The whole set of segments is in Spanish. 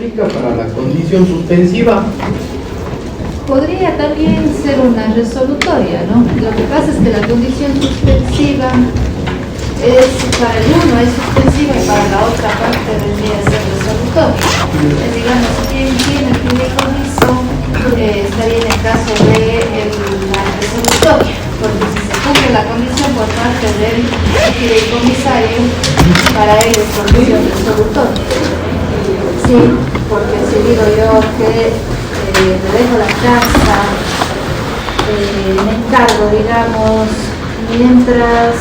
aplica para la condición suspensiva. Podría también ser una resolutoria, ¿no? Lo que pasa es que la condición suspensiva es, para el uno es suspensiva y para la otra parte vendría a ser resolutoria. Digamos, quien tiene el fideicomiso estaría en el caso de la resolutoria, porque si se cumple la condición por parte del fideicomisario, para él es condición resolutoria. Sí, porque si digo yo que le dejo la casa, me encargo, digamos, mientras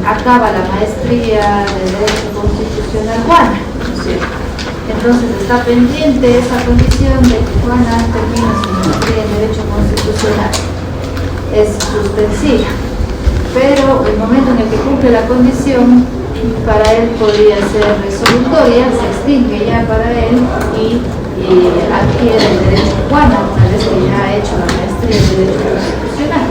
acaba la maestría de Derecho Constitucional Juana, ¿no es cierto? Entonces está pendiente esa condición de que Juana termine su maestría en Derecho Constitucional. Es suspensiva, pero el momento en el que cumple la condición, para él podría ser resolutoria, se extingue ya para él y adquiere el derecho Juana una vez que ya ha hecho la maestría en Derecho Constitucional.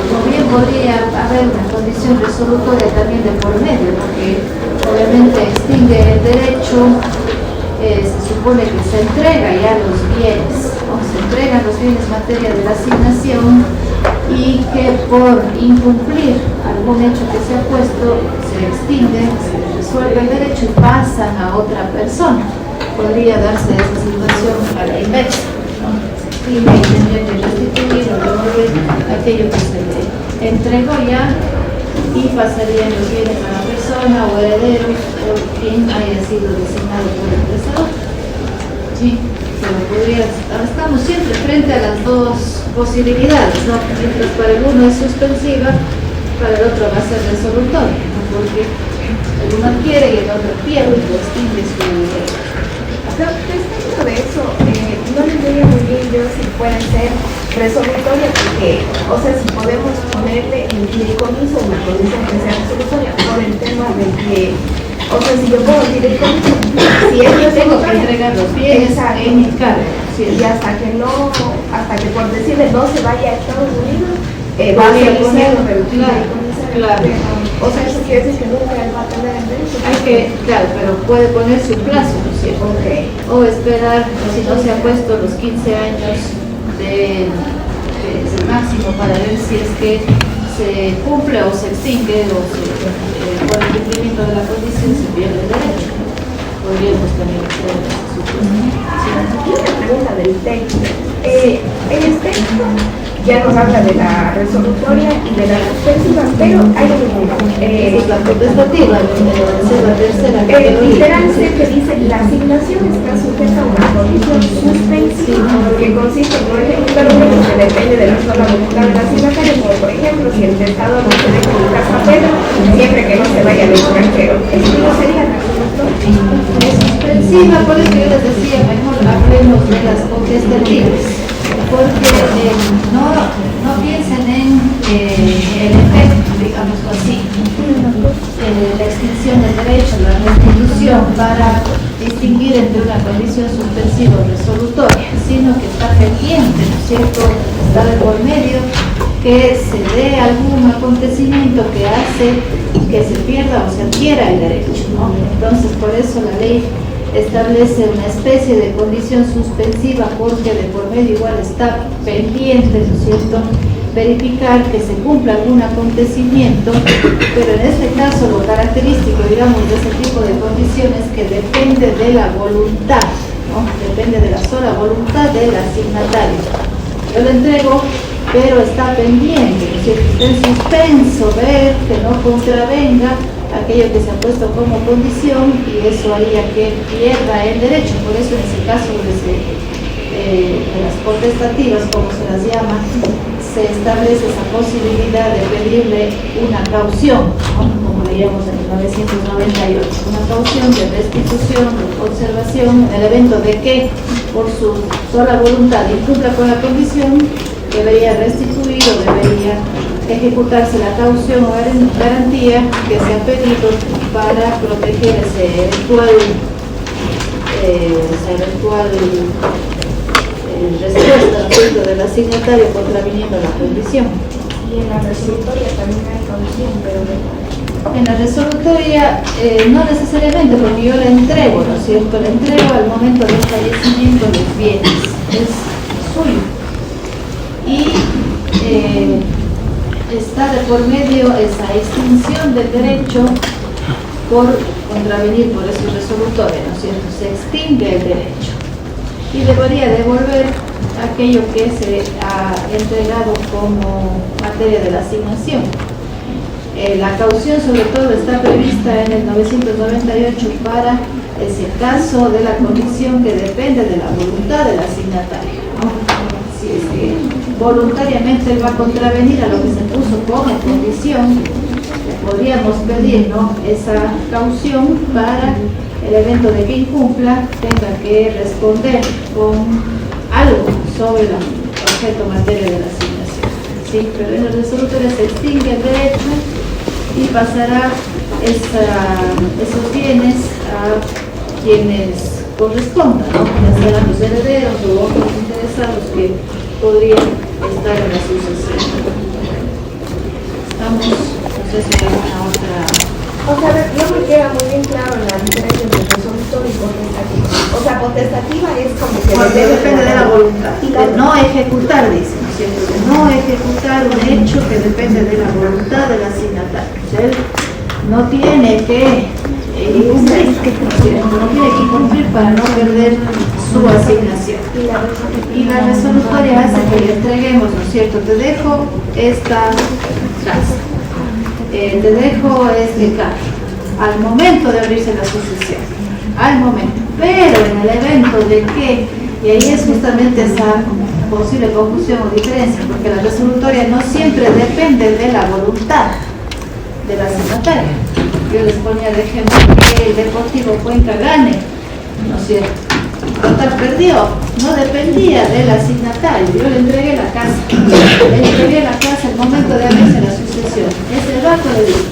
O bien podría haber una condición resolutoria también de por medio, ¿no? Que obviamente extingue el derecho, se supone que se entrega ya los bienes, ¿no? Se entregan los bienes materia de la asignación y que por incumplir algún hecho que se ha puesto se extingue, se resuelve el derecho y pasan a otra persona. Podría darse esa situación a la inversa, ¿no? Se extingue y tendría que restituir o devolver aquello que se le entregó ya y pasarían los bienes a la persona o herederos o quien haya sido designado por el empresador. Sí, pero estamos siempre frente a las dos posibilidades, ¿no? Mientras para el uno es suspensiva, para el otro va a ser resolutoria, ¿no? Porque el uno adquiere y el otro pierde o extingue su derecho. Respecto de eso, no le diría muy bien yo si pueden ser resolutoria, porque, o sea, si podemos ponerle en fideicomiso una condición que sea resolutoria por el tema de que, o sea, si yo pongo el fideicomiso, si ellos tengo que entregar los bienes en mi cargo, y hasta que por decirle no se vaya a Estados Unidos, va a podría ser ponerlo, el fideicomiso. claro. O sea, eso quiere decir que nunca él va a tener el derecho. Claro, pero puede ponerse un plazo, ¿no es cierto? Okay. O esperar, si no se ha puesto los 15 años de máximo para ver si es que se cumple o se extingue o por el cumplimiento de la condición se pierde el derecho. Podríamos también hacer su Y una pregunta del texto. En el texto ya nos habla de la resolutoria y de la suspensiva, pero hay es la potestativa, la tercera literalmente dice la asignación está sujeta a una condición suspensiva, que consiste, por ejemplo, que depende de la sola voluntad del asignatario, como por ejemplo, si el testador no se deja en casa a Pedro, siempre que no se vaya al extranjero. Eso no sería la resolutoria. Es suspensiva, por eso yo les decía, mejor hablemos de las potestativas, porque no piensen en el efecto, digámoslo así, la extinción del derecho, la restitución para distinguir entre una condición suspensiva o resolutoria, sino que está pendiente, ¿no es cierto?, está de por medio que se dé algún acontecimiento que hace que se pierda o se adquiera el derecho, ¿no? Entonces, por eso la ley establece una especie de condición suspensiva, porque de por medio igual está pendiente, ¿no es cierto?, verificar que se cumpla algún acontecimiento, pero en este caso lo característico, digamos, de ese tipo de condiciones que depende de la voluntad, ¿no? Depende de la sola voluntad del asignatario. Yo lo entrego, pero está pendiente, ¿no es cierto?, está en suspenso ver que no contravenga aquello que se ha puesto como condición, y eso haría que pierda el derecho. Por eso en ese caso de las potestativas, como se las llama, se establece esa posibilidad de pedirle una caución, ¿no?, como leíamos en el 998, una caución de restitución, de conservación, en el evento de que por su sola voluntad incumpla con la condición, debería restituir o debería ejecutarse la caución o garantía que se ha pedido para proteger ese eventual respuesta del asignatario contraviniendo la condición. Y en la resolutoria también hay caución, pero En la resolutoria, no necesariamente porque yo la entrego, ¿no es cierto? La entrego al momento del fallecimiento de los bienes, es suyo. Y está de por medio esa extinción del derecho por contravenir por ese resolutorio, ¿no es cierto? Se extingue el derecho y debería devolver aquello que se ha entregado como materia de la asignación. La caución sobre todo está prevista en el 998 para ese caso de la condición que depende de la voluntad del asignatario, ¿no? Si es que voluntariamente él va a contravenir a lo que se puso como condición, podríamos pedir, ¿no?, esa caución para el evento de que incumpla, tenga que responder con algo sobre el objeto materia de la asignación. Sí, pero en el resolutorio se extingue el derecho y pasará esos bienes a quienes correspondan, ¿no?, ya sean los herederos o otros interesados que podrían estar en la sucesión. Estamos, no sé si hay alguna otra. O sea, no me queda muy bien claro la diferencia entre resolutorio y potestativa. O sea, potestativa es como que depende de la voluntad. De no ejecutar, dice, ¿no es cierto? De no ejecutar un hecho que depende de la voluntad del asignatario. O sea, él no tiene que cumplir, no tiene que cumplir para no perder su asignación. Y la resolutoria hace que le entreguemos, ¿no es cierto? Te dejo esta casa. Te dejo este carro al momento de abrirse la sucesión, al momento, pero en el evento de que, y ahí es justamente esa posible confusión o diferencia, porque la resolutoria no siempre depende de la voluntad de la asignataria. Yo les ponía de ejemplo que el Deportivo Cuenca gane, ¿no es cierto? Total perdió, no dependía del asignatario, yo le entregué la casa, al momento de abrirse la sucesión, ese rato le digo.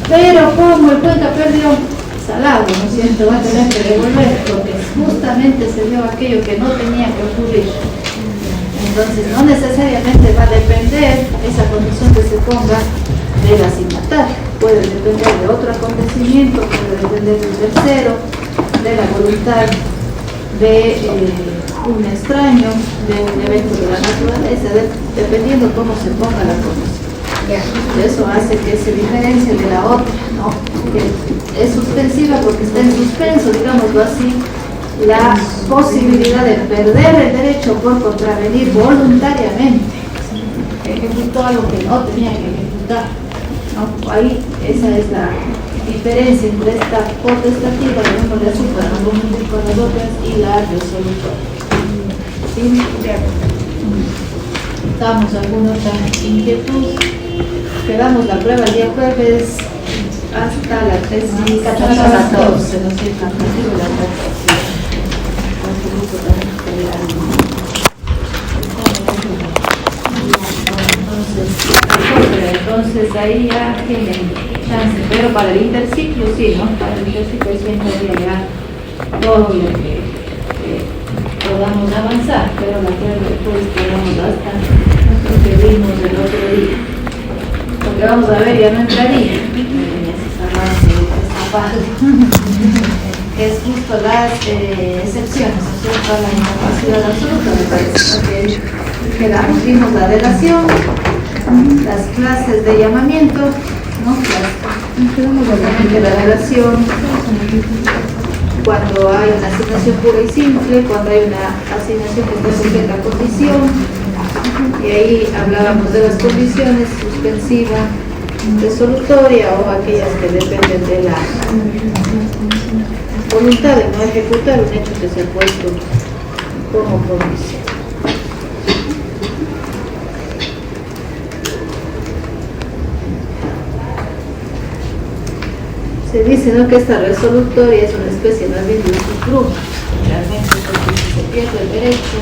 Pero como el Cuenca perdió, salado, ¿no es cierto?, va a tener que devolver, porque justamente se dio aquello que no tenía que ocurrir. Entonces no necesariamente va a depender esa condición que se ponga del asignatario, puede depender de otro acontecimiento, puede depender del tercero, de la voluntad de un extraño, de un evento de la naturaleza, dependiendo cómo se ponga la condición. Eso hace que se diferencie de la otra, ¿no? Que es suspensiva porque está en suspenso, digámoslo así, la posibilidad de perder el derecho por contravenir voluntariamente. Ejecutó algo que no tenía que ejecutar, ¿no? Ahí esa es la diferencia entre esta potestativa, llamémosle así para no confundir con las otras, y la resolutoria. ¿Sí? ¿Damos alguna otra inquietud? Quedamos la prueba el día jueves hasta la tesis 14, ¿no es cierto? Entonces ahí ya tienen chance, pero para el interciclo sí, ¿no? Para el interciclo siempre ya todo lo que podamos avanzar, pero la prueba después podamos hasta lo que vimos el otro día. Lo que vamos a ver ya no entraría en esa parte, que es justo las excepciones, ¿no es cierto?, a la incapacidad absoluta, me parece, porque vimos la delación, las clases de llamamiento, ¿no? La relación cuando hay una asignación pura y simple, cuando hay una asignación que está sujeta a condición, y ahí hablábamos de las condiciones suspensiva, resolutoria o aquellas que dependen de la voluntad de no ejecutar un hecho que se ha puesto como condición. Se dice, ¿no?, que esta resolutoria es una especie más bien de usufructo, realmente, porque si se pierde el derecho,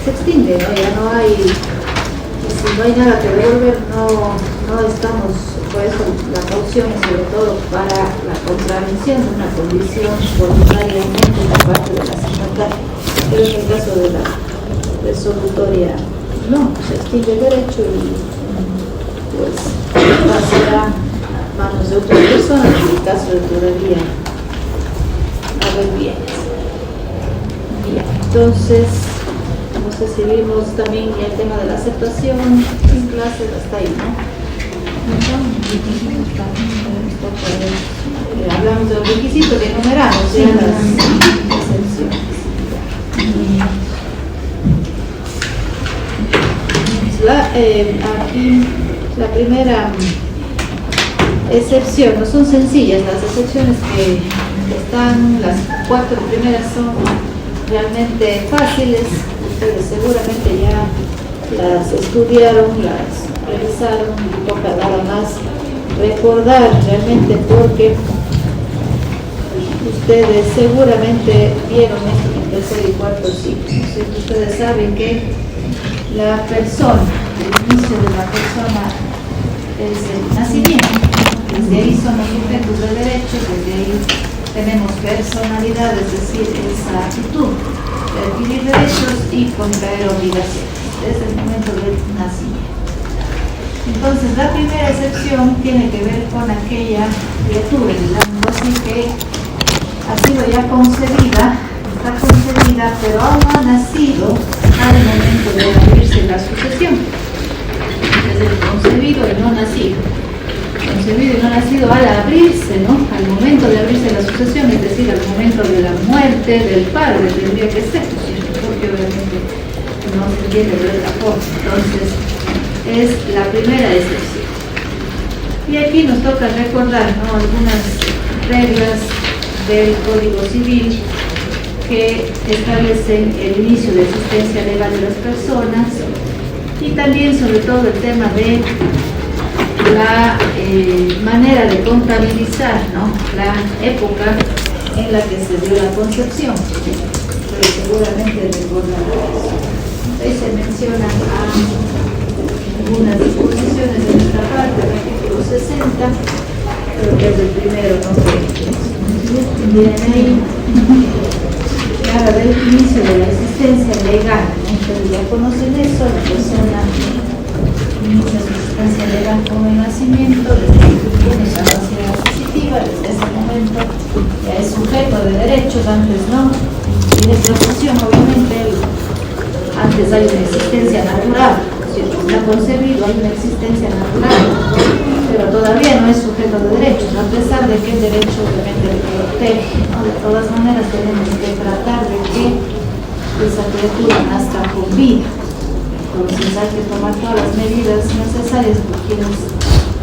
se extingue, ¿no? Ya no hay, si no hay nada que devolver, no estamos, por eso la caución es sobre todo para la contravención de una condición voluntariamente de parte de la asignataria, pero en el caso de la resolutoria, no, se extingue el derecho y pues pasará a manos de otras personas en el caso de todavía haber bienes. Bien, entonces, no sé si vimos también ya el tema de la aceptación en clases, hasta ahí, ¿no? Hablamos de los requisitos que enumeramos, sí, las excepciones. Aquí la primera excepción, no son sencillas las excepciones que están, las 4 primeras son realmente fáciles, ustedes seguramente ya las estudiaron, las revisaron, toca nada más recordar realmente porque ustedes seguramente vieron esto en el tercer y cuarto ciclo. Ustedes saben que la persona, el inicio de la persona es el nacimiento, desde ahí somos sujetos de derechos, desde ahí tenemos personalidad, es decir, esa actitud de adquirir derechos y contraer obligaciones, desde el momento del nacimiento. Entonces, la primera excepción tiene que ver con aquella criatura, digamos así, que ha sido ya concebida, está concebida, pero aún no ha nacido al momento de abrirse la sucesión. Es el concebido y no nacido. Concebido y no nacido al abrirse, ¿no? Al momento de abrirse la sucesión, es decir, al momento de la muerte del padre, tendría que ser, porque obviamente no se entiende de otra forma. Entonces, es la primera excepción. Y aquí nos toca recordar, ¿no?, algunas reglas del Código Civil que establecen el inicio de existencia legal de las personas y también sobre todo el tema de la manera de contabilizar, ¿no?, la época en la que se dio la concepción. Pero seguramente recordarán eso. Ahí se mencionan algunas disposiciones de nuestra parte, el artículo 60, creo que es el primero, ¿no?, que viene ahí, que habla del inicio de la existencia legal, ¿no? Ustedes ya conocen eso, la persona inicia su existencia legal con el nacimiento, desde que tiene capacidad adquisitiva, desde ese momento ya es sujeto de derechos, antes no, y de profesión, obviamente, antes hay una existencia natural, está concebido, hay una existencia natural, pero todavía no es sujeto de derechos, a pesar de que el derecho obviamente le protege, ¿no? De todas maneras tenemos que tratar de que esa criatura nazca con vida. Entonces hay que tomar todas las medidas necesarias por quienes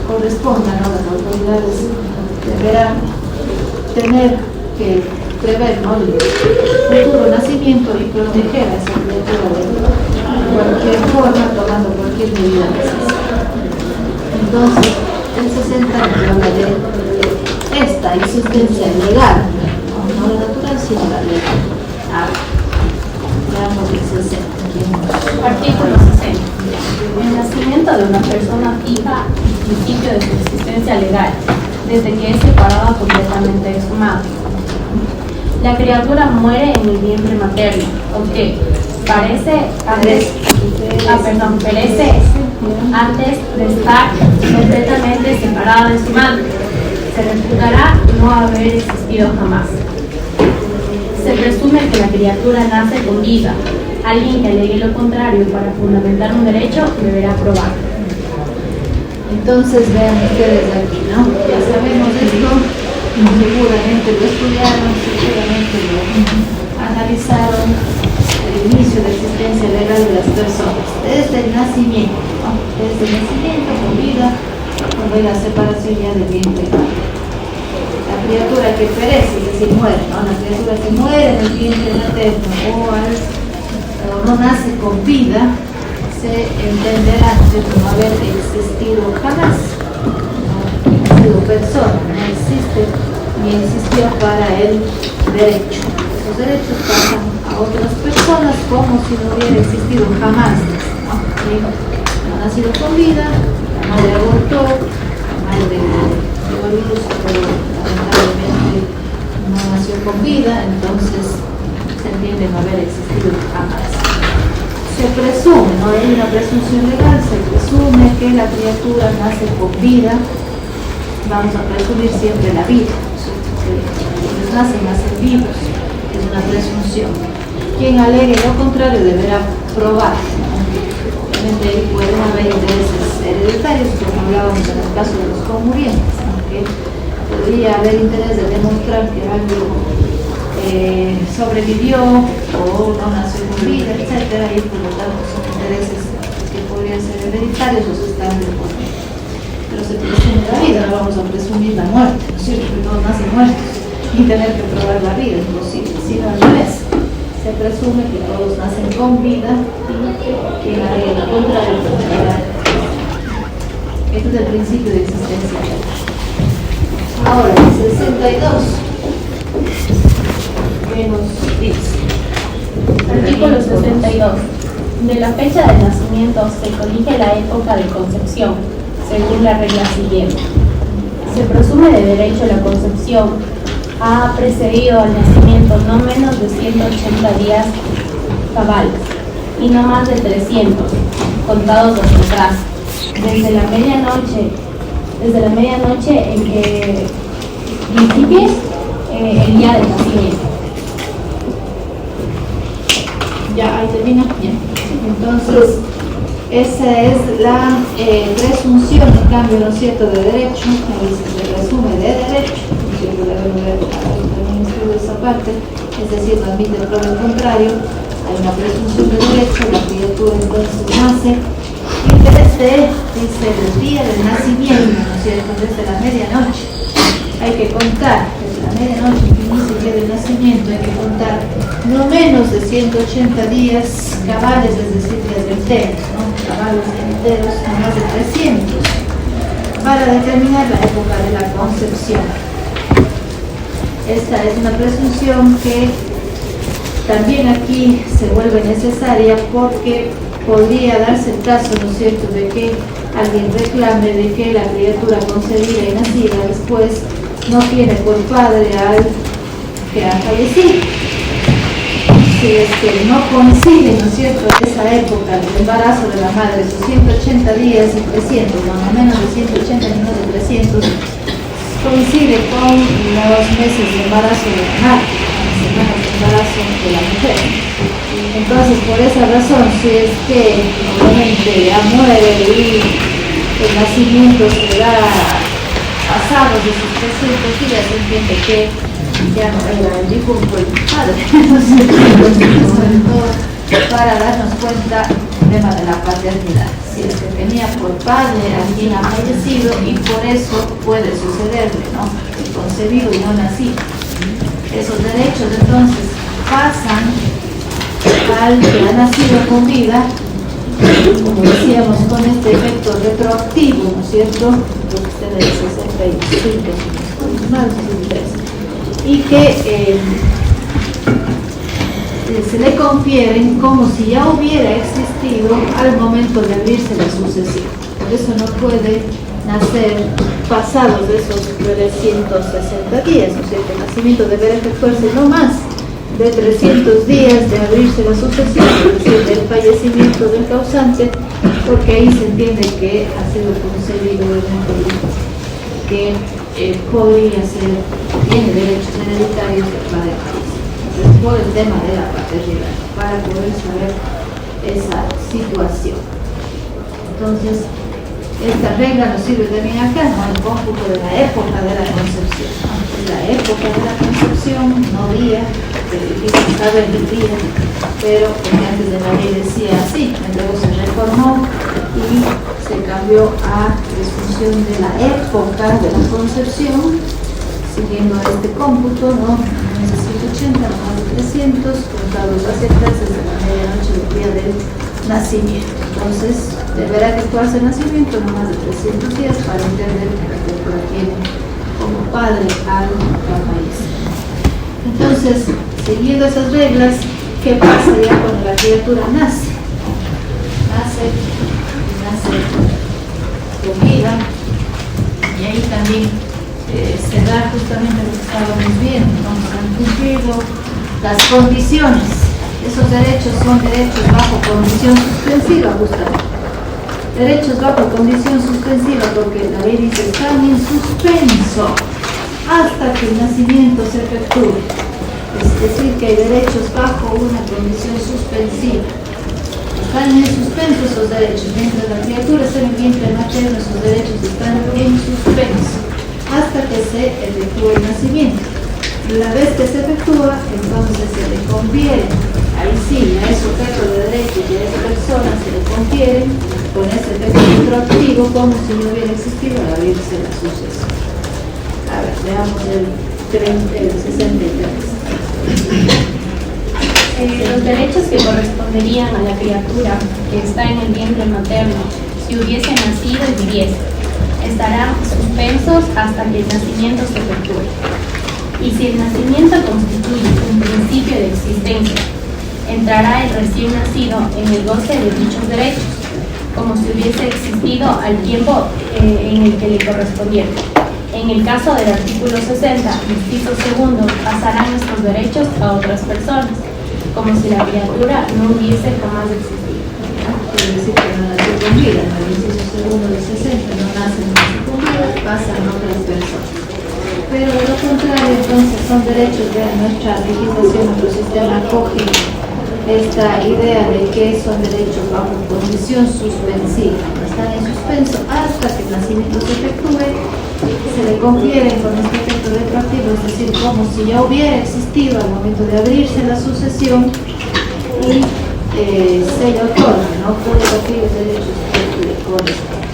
correspondan, ¿no? Las autoridades deberán tener que prever, ¿no?, el futuro nacimiento y proteger a esa criatura de cualquier forma, tomando cualquier medida necesaria. Entonces, el 60 habla de esta existencia legal, no la natural, sino la legal. Veamos el 60. Artículo 60. El nacimiento de una persona fija el principio de su existencia legal, desde que es separada completamente de su madre. La criatura muere en el vientre materno, aunque perece antes de estar completamente separada de su madre. Se reputará no haber existido jamás. Se presume que la criatura nace con vida. Alguien que alegue lo contrario para fundamentar un derecho deberá probarlo. Entonces vean ustedes aquí, ¿no? Ya sabemos esto, seguramente lo estudiaron, seguramente lo analizaron, el inicio de existencia legal de las personas, desde el nacimiento, ¿no? Desde el nacimiento, con vida, cuando hay la separación ya del vientre. La criatura que perece, es decir, muere, ¿no? La criatura que muere en el vientre materno o no nace con vida, se entenderá de no haber existido jamás, no ha sido persona, no existe ni existió para el derecho. Esos derechos pasan a otras personas como si no hubiera existido jamás, ¿no? No ha nacido con vida, la madre abortó, la madre dio a luz, pero lamentablemente no nació con vida, entonces se entiende no haber existido jamás. se presume, no hay una presunción legal, se presume que la criatura nace con vida, vamos a presumir siempre la vida, ellos nacen vivos, es una presunción. Quien alegue lo contrario deberá probar. Obviamente ahí pueden haber intereses hereditarios, como hablábamos en el caso de los comurientes, aunque podría haber interés de demostrar que algo sobrevivió o no nació con vida, etcétera, y por lo tanto son intereses que podrían ser hereditarios o se están de por medio. Pero se presume la vida, no vamos a presumir la muerte, ¿no es cierto? Que todos nacen muertos y tener que probar la vida es imposible, sino al revés. Se presume que todos nacen con vida y quien haga lo contrario probará. Este es el principio de existencia. Ahora, el 62. ¿Qué nos dice? Artículo 62. De la fecha del nacimiento se colige la época de concepción, según la regla siguiente. Se presume de derecho la concepción ha precedido al nacimiento no menos de 180 días cabales y no más de 300, contados hacia atrás, desde la medianoche en que principies el día del nacimiento. Ya, ahí termina. Bien. Entonces, esa es la presunción, en cambio, ¿no es cierto?, de derecho, ahí se resume de derecho, ¿no es cierto?, debemos ver también estudio esa parte, es decir, no admite el problema contrario, hay una presunción de derecho, la criatura entonces nace, y desde, dice, el día del nacimiento, ¿no es cierto?, desde la medianoche, hay que contar, desde la medianoche que inicia el día del nacimiento, hay que contar no menos de 180 días cabales, es decir, días enteros, ¿no? Cabales enteros, no más de 300, para determinar la época de la concepción. Esta es una presunción que también aquí se vuelve necesaria porque podría darse el caso, ¿no es cierto?, de que alguien reclame de que la criatura concebida y nacida después no tiene por padre al que ha fallecido. Si es que no coincide, ¿no es cierto?, esa época del embarazo de la madre, sus 180 días y 300, no menos de 180 ni menos de 300, coincide con los meses de embarazo de la madre, las semanas de embarazo de la mujer. Entonces, por esa razón, si es que obviamente ya muere y el nacimiento se da pasados de sus 300 días, se entiende que ya no era el difunto el padre, sobre todo para darnos cuenta del tema de la paternidad. Si es que tenía por padre a quien ha fallecido y por eso puede sucederle, ¿no?, el concebido y no nacido. Esos derechos entonces pasan al que ha nacido con vida, como decíamos, con este efecto retroactivo, ¿no es cierto?, lo que está en el 65, más 63, y que se le confieren como si ya hubiera existido al momento de abrirse la sucesión. Por eso no puede nacer pasados de esos 360 días, ¿no es cierto? El nacimiento deberá efectuarse no más de 300 días de abrirse la sucesión, es decir, del fallecimiento del causante, porque ahí se entiende que ha sido concebido el hijo, que podría ser, tiene derechos hereditarios del padre fallecido. Entonces, por el tema de la paternidad, para poder saber esa situación. Entonces, esta regla nos sirve también acá, ¿no?, el cómputo de la época de la concepción, ¿no? La época de la concepción, no día, que es difícil saber el día, pero porque antes de la ley decía así, luego se reformó y se cambió a presunción de la época de la concepción, siguiendo este cómputo, ¿no?, no es 180, no más de 300, contados hacia atrás desde la medianoche del día del nacimiento. Entonces, deberá efectuarse el nacimiento no más de 300 días para entender que la criatura tiene como padre al fallecido. Entonces, siguiendo esas reglas, ¿qué pasa ya cuando la criatura nace? Nace con vida, y ahí también se da justamente lo que estábamos viendo, ¿no? Se han cumplido las condiciones Esos derechos son derechos bajo condición suspensiva, justamente. Derechos bajo condición suspensiva porque la ley dice están en suspenso hasta que el nacimiento se efectúe. Es decir, que hay derechos bajo una condición suspensiva. Están en suspenso esos derechos. Mientras la criatura está en el vientre materno, esos derechos están en suspenso hasta que se efectúe el nacimiento. Una vez que se efectúa, entonces se le confiere, ahí sí, ya es sujeto de derechos y a esa persona se le confiere con ese efecto retroactivo como si no hubiera existido al abrirse la sucesión. A ver, veamos el 63. Los derechos que corresponderían a la criatura que está en el vientre materno, si hubiese nacido y viviese, estarán suspensos hasta que el nacimiento se efectúe. Y si el nacimiento constituye un principio de existencia, entrará el recién nacido en el goce de dichos derechos, como si hubiese existido al tiempo en el que le correspondiera. En el caso del artículo 60, inciso segundo, pasarán estos derechos a otras personas, como si la criatura no hubiese jamás existido. Quiere decir que no nació con vida, en el inciso segundo del 60 no nacen con vida, pasan a otras personas. Pero de lo contrario, entonces son derechos de nuestra legislación, nuestro sistema acoge esta idea de que son derechos bajo condición suspensiva. Están en suspenso hasta que el nacimiento se efectúe, se le confieren con este efecto retroactivo, es decir, como si ya hubiera existido al momento de abrirse la sucesión y se le otorga, ¿no?, todos aquellos derechos que le corresponden.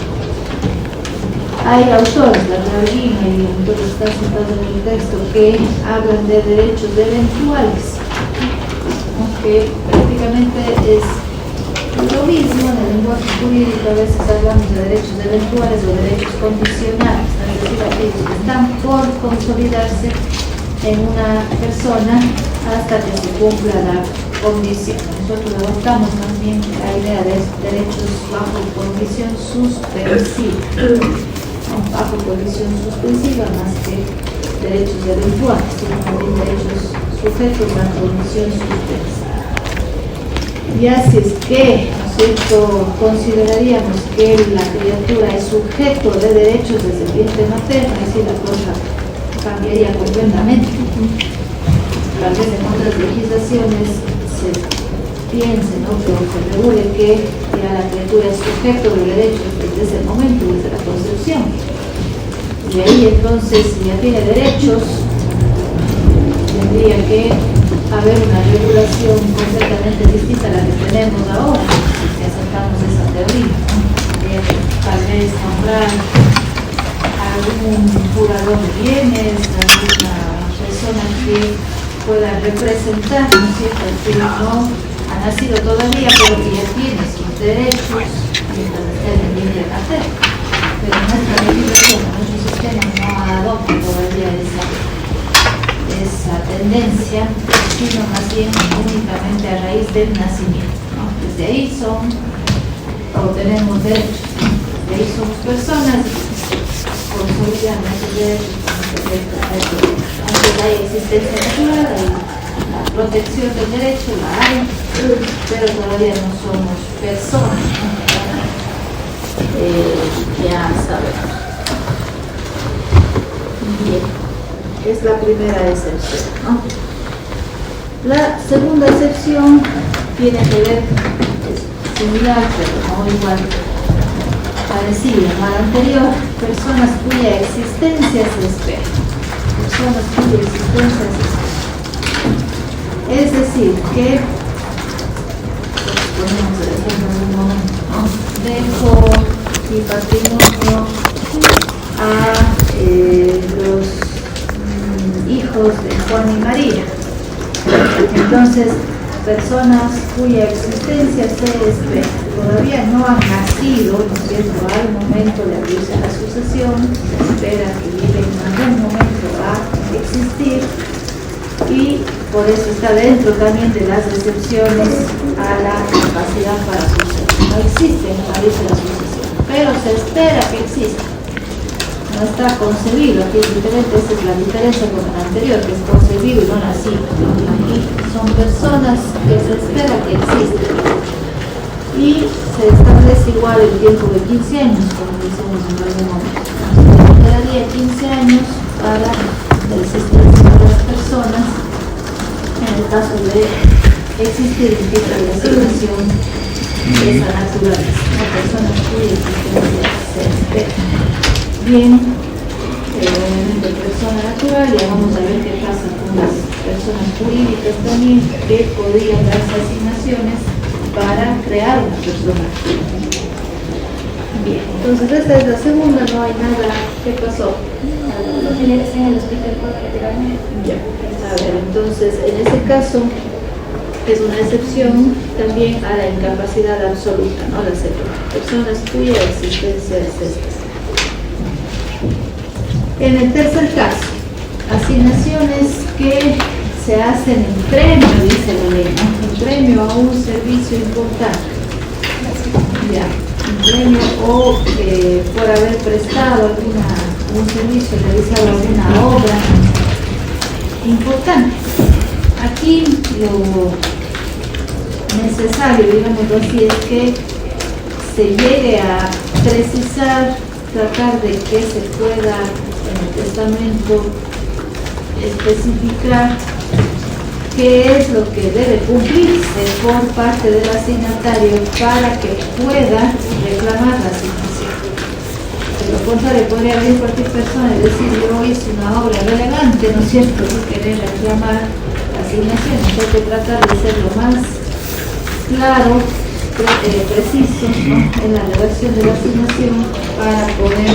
Hay autores, la Reina y entonces está citado en el texto, que hablan de derechos eventuales, que prácticamente es lo mismo en el lenguaje jurídico. A veces hablamos de derechos eventuales o derechos condicionales, es decir, aquellos que están por consolidarse en una persona hasta que se cumpla la condición. Nosotros adoptamos más bien la idea de derechos bajo condición suspensiva, bajo condición suspensiva más que derechos eventuales, sino también derechos sujetos a condición suspensiva. Y así es que, ¿no es cierto?, consideraríamos que la criatura es sujeto de derechos desde el vientre materno, y así la cosa cambiaría completamente. Tal vez en otras legislaciones se piense, ¿no?, que se regule que ya la criatura es sujeto de derechos desde ese momento, desde la concepción. Y ahí entonces, si ya tiene derechos, tendría que haber una regulación completamente distinta a la que tenemos ahora, si aceptamos esa teoría, ¿no? Tal vez nombrar algún jurador de bienes, alguna persona que pueda representar, ¿no es cierto?, que no ha nacido todavía, pero que ya tiene sus derechos mientras esté en el vientre materno. Pero nuestra legislación, nuestro sistema no adopta todavía esa tendencia, sino más bien únicamente a raíz del nacimiento, ¿no? Desde ahí tenemos derechos, desde ahí somos personas, consolidando esos derechos, aunque hay existencia natural, hay la protección del derecho, la hay, pero todavía no somos personas, ¿no? Ya sabemos. Bien. Es la primera excepción, ¿no? La segunda excepción tiene que ver, es similar, pero no igual, parecida a la anterior, personas cuya existencia se espera. Personas cuya existencia se espera. Es decir, que, ponemos el ejemplo en un momento, ¿no?, dejo mi patrimonio a los hijos de Juan y María. Entonces, personas cuya existencia se espera, todavía no han nacido, ¿no es cierto?, al momento de abrirse la sucesión, se espera que lleguen en algún momento a existir, y por eso está dentro también de las excepciones a la capacidad para suceder. No existen al abrirse la sucesión, pero se espera que exista. No está concebido, aquí es diferente, esa es la diferencia con el anterior, que es concebido y no nacido, ¿no? Aquí son personas personas que se espera que existan. Y se establece igual el tiempo de 15 años, como decimos en algún momento. Se daría 15 años para la existencia de las personas en el caso de existir un tipo de asignación de esa naturaleza, una persona cuya existencia se espera. Bien, obviamente persona natural, ya vamos a ver qué pasa con las personas jurídicas también, que podrían darse asignaciones para crear una persona. Bien, entonces esta es la segunda, no hay nada. ¿Qué pasó? En el hospital lateralmente. Ya, a ver, entonces en ese caso es una excepción también a la incapacidad absoluta, ¿no? Las personas cuya existencia es esta. En el tercer caso, asignaciones que se hacen en premio, dice la ley, ¿no? En premio a un servicio importante. Ya, en premio o por haber prestado un servicio, realizado alguna obra importante. Aquí lo necesario, digámoslo así, es que se llegue a precisar, tratar de que se pueda en el testamento especificar qué es lo que debe cumplirse por parte del asignatario para que pueda reclamar la asignación. De lo contrario, podría venir cualquier persona y decir: yo hice una obra relevante, ¿no es cierto?, y querer reclamar la asignación. Hay que tratar de ser lo más claro, preciso, ¿no?, en la redacción de la asignación para poder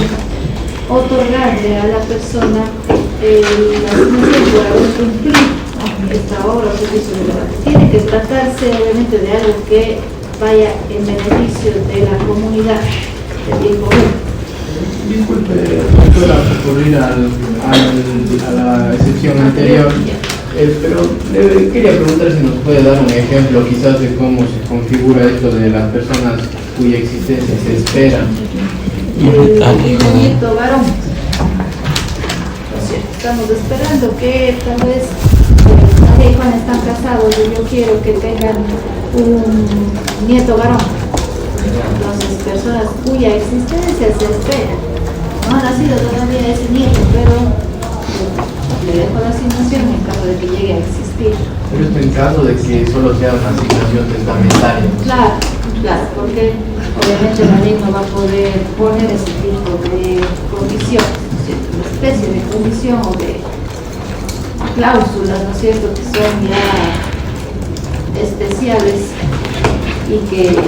otorgarle a la persona la asignación por haber cumplido esta obra o servicio relevante. Tiene que tratarse obviamente de algo que vaya en beneficio de la comunidad, del bien común. Disculpe, doctora, por ir a la excepción anterior, pero le quería preguntar si nos puede dar un ejemplo quizás de cómo se configura esto de las personas cuya existencia se espera. El nieto varón. Estamos esperando que tal vez María y Juan están casados y yo quiero que tengan un nieto varón. Entonces, personas cuya existencia se espera. No ha nacido todavía ese nieto, pero le dejo la asignación en caso de que llegue a existir. Pero esto en caso de que solo sea una asignación testamentaria. Claro, claro, porque obviamente la ley no va a poder poner ese tipo de condiciones, ¿no es cierto? Una especie de condición o de cláusulas, ¿no es cierto?, que son ya especiales y que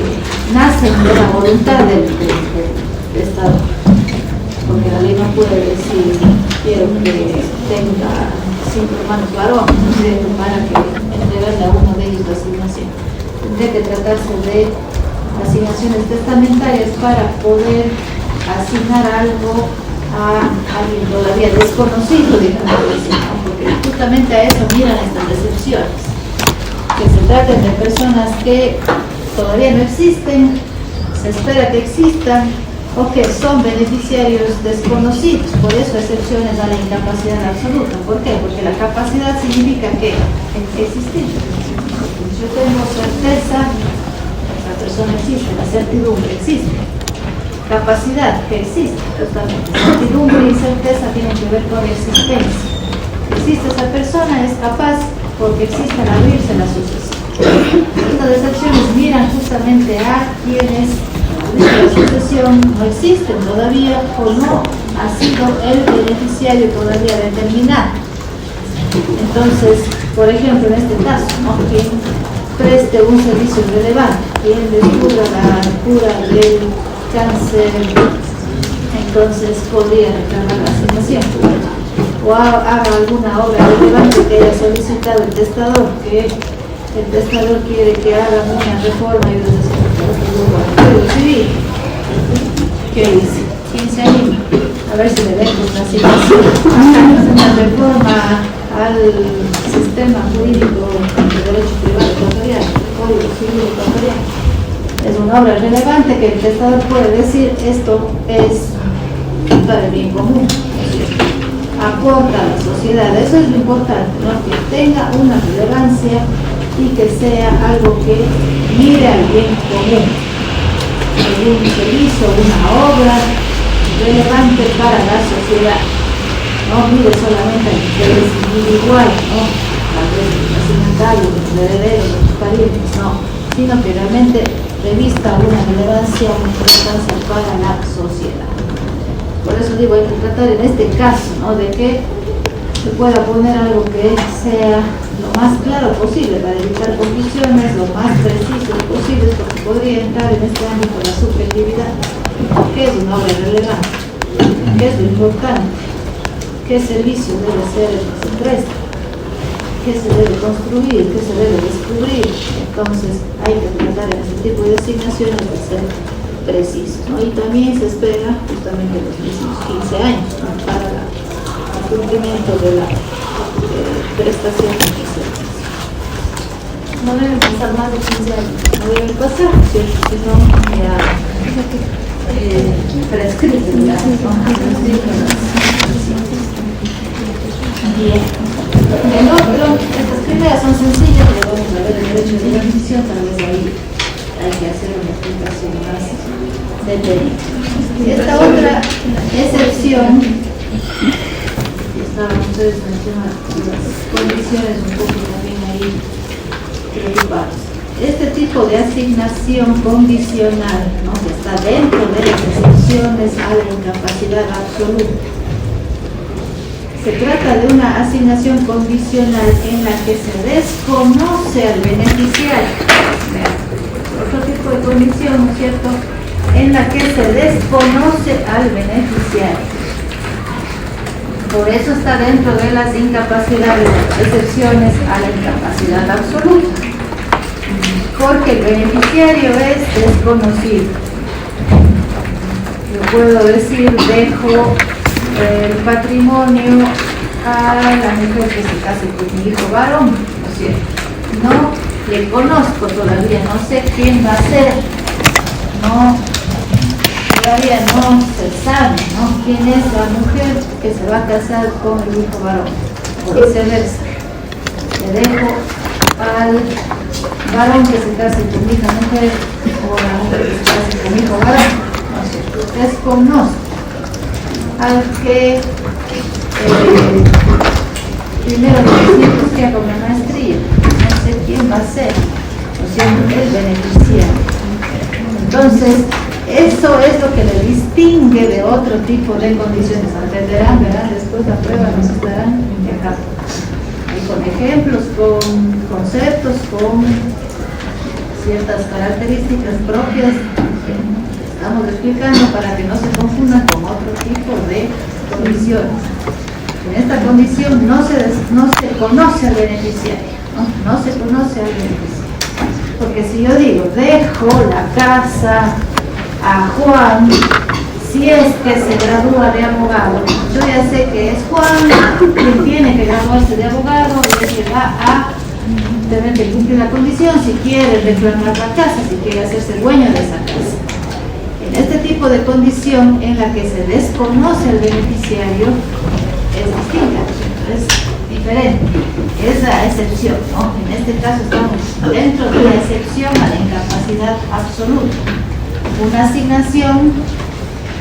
nacen de la voluntad del Estado. Porque la ley no puede decir: quiero que tenga 5 hermanos varones, ¿no es cierto?, para que entregarle a uno de ellos la asignación. Tendría que tratarse de asignaciones testamentarias para poder asignar algo a alguien todavía desconocido, digamos así, ¿no? Porque justamente a eso miran estas excepciones, que se traten de personas que todavía no existen, se espera que existan, o que son beneficiarios desconocidos. Por eso excepciones a la incapacidad absoluta. ¿Por qué? Porque la capacidad significa que existir. Yo tengo certeza, la persona existe, la certidumbre existe. Capacidad, que existe totalmente. Certidumbre y certeza tienen que ver con existencia. Existe esa persona, es capaz porque existe al abrirse la sucesión. Estas excepciones miran justamente a quienes la sucesión no existen todavía o no ha sido el beneficiario todavía determinado. Entonces, por ejemplo, en este caso, ¿no?, quien preste un servicio relevante, quien descubra la cura del cáncer, entonces podría reclamar la asignación. O haga alguna obra relevante que haya solicitado el testador, que el testador quiere que hagan una reforma y una civil. ¿Qué dice? 15 años. A ver si le dejo una asignación. Una reforma al sistema jurídico de derecho privado ecuatoriano, Código Civil ecuatoriano. Es una obra relevante que el testador puede decir: esto es para el bien común, aporta a la sociedad. Eso es lo importante, ¿no?, que tenga una relevancia y que sea algo que mire al bien común, algún servicio, una obra relevante para la sociedad. No mire solamente al interés individual, ¿no? Tal vez los nacionales, los herederos, los parientes, no, sino que realmente revista una relevancia, una importancia para la sociedad. Por eso digo, hay que tratar en este caso, ¿no?, de que se pueda poner algo que sea lo más claro posible para evitar confusiones, lo más preciso posible, porque podría entrar en este ámbito la subjetividad. ¿Qué es una obra relevante? ¿Qué es lo importante? ¿Qué servicio debe ser el que se presta? ¿Qué se debe construir? ¿Qué se debe descubrir? Entonces hay que tratar en este tipo de asignaciones de ser precisos, ¿no? Y también se espera justamente los mismos 15 años, ¿no?, para el cumplimiento de la prestación de servicios. No deben pasar más de 15 años. No deben pasar, ¿cierto? Si no, ya prescrito, ya bien. El otro, estas primeras son sencillas, pero vamos a ver el derecho de beneficio, tal vez ahí hay que hacer una explicación más detenida. Y esta otra excepción, estaban ustedes mencionando las condiciones un poco también ahí preocupados. Este tipo de asignación condicional, ¿no?, que está dentro de las excepciones a la incapacidad absoluta. Se trata de una asignación condicional en la que se desconoce al beneficiario. Otro tipo de condición, ¿no es cierto?, en la que se desconoce al beneficiario. Por eso está dentro de las incapacidades, excepciones a la incapacidad absoluta. Porque el beneficiario es desconocido. Yo puedo decir, dejo el patrimonio a la mujer que se case con mi hijo varón, ¿no es cierto? No le conozco todavía, no sé quién va a ser, no, todavía no se sabe, ¿no?, quién es la mujer que se va a casar con el hijo varón, o viceversa. Le dejo al varón que se case con mi hija mujer, o la mujer que se case con mi hijo varón, ¿no es cierto? Desconozco al que primero necesito que haga una maestría, no sé quién va a ser, o sea, el beneficiario. Entonces, eso es lo que le distingue de otro tipo de condiciones. Entenderán, verán, después la prueba nos estarán dejando. Y con ejemplos, con conceptos, con ciertas características propias que estamos explicando para que no se confundan con otro tipo de condiciones. En esta condición no se conoce al beneficiario, no se conoce al beneficiario. Porque si yo digo, dejo la casa a Juan, si es que se gradúa de abogado, yo ya sé que es Juan quien tiene que graduarse de abogado y es que va a tener que cumplir la condición si quiere reclamar la casa, si quiere hacerse dueño de esa casa. En este tipo de condición en la que se desconoce al beneficiario es distinta, es diferente, es la excepción, ¿no? En este caso estamos dentro de la excepción a la incapacidad absoluta, una asignación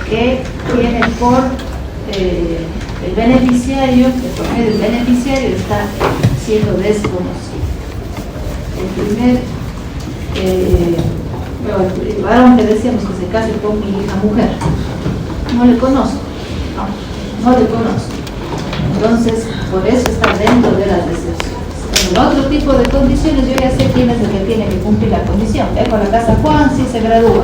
que tiene por el beneficiario, que por medio del beneficiario está siendo desconocido. El varón que decíamos que se case con mi hija mujer, no le conozco, no le conozco. Entonces, por eso está dentro de las excepciones. En el otro tipo de condiciones, yo ya sé quién es el que tiene que cumplir la condición. Dejo la casa a Juan si se gradúa,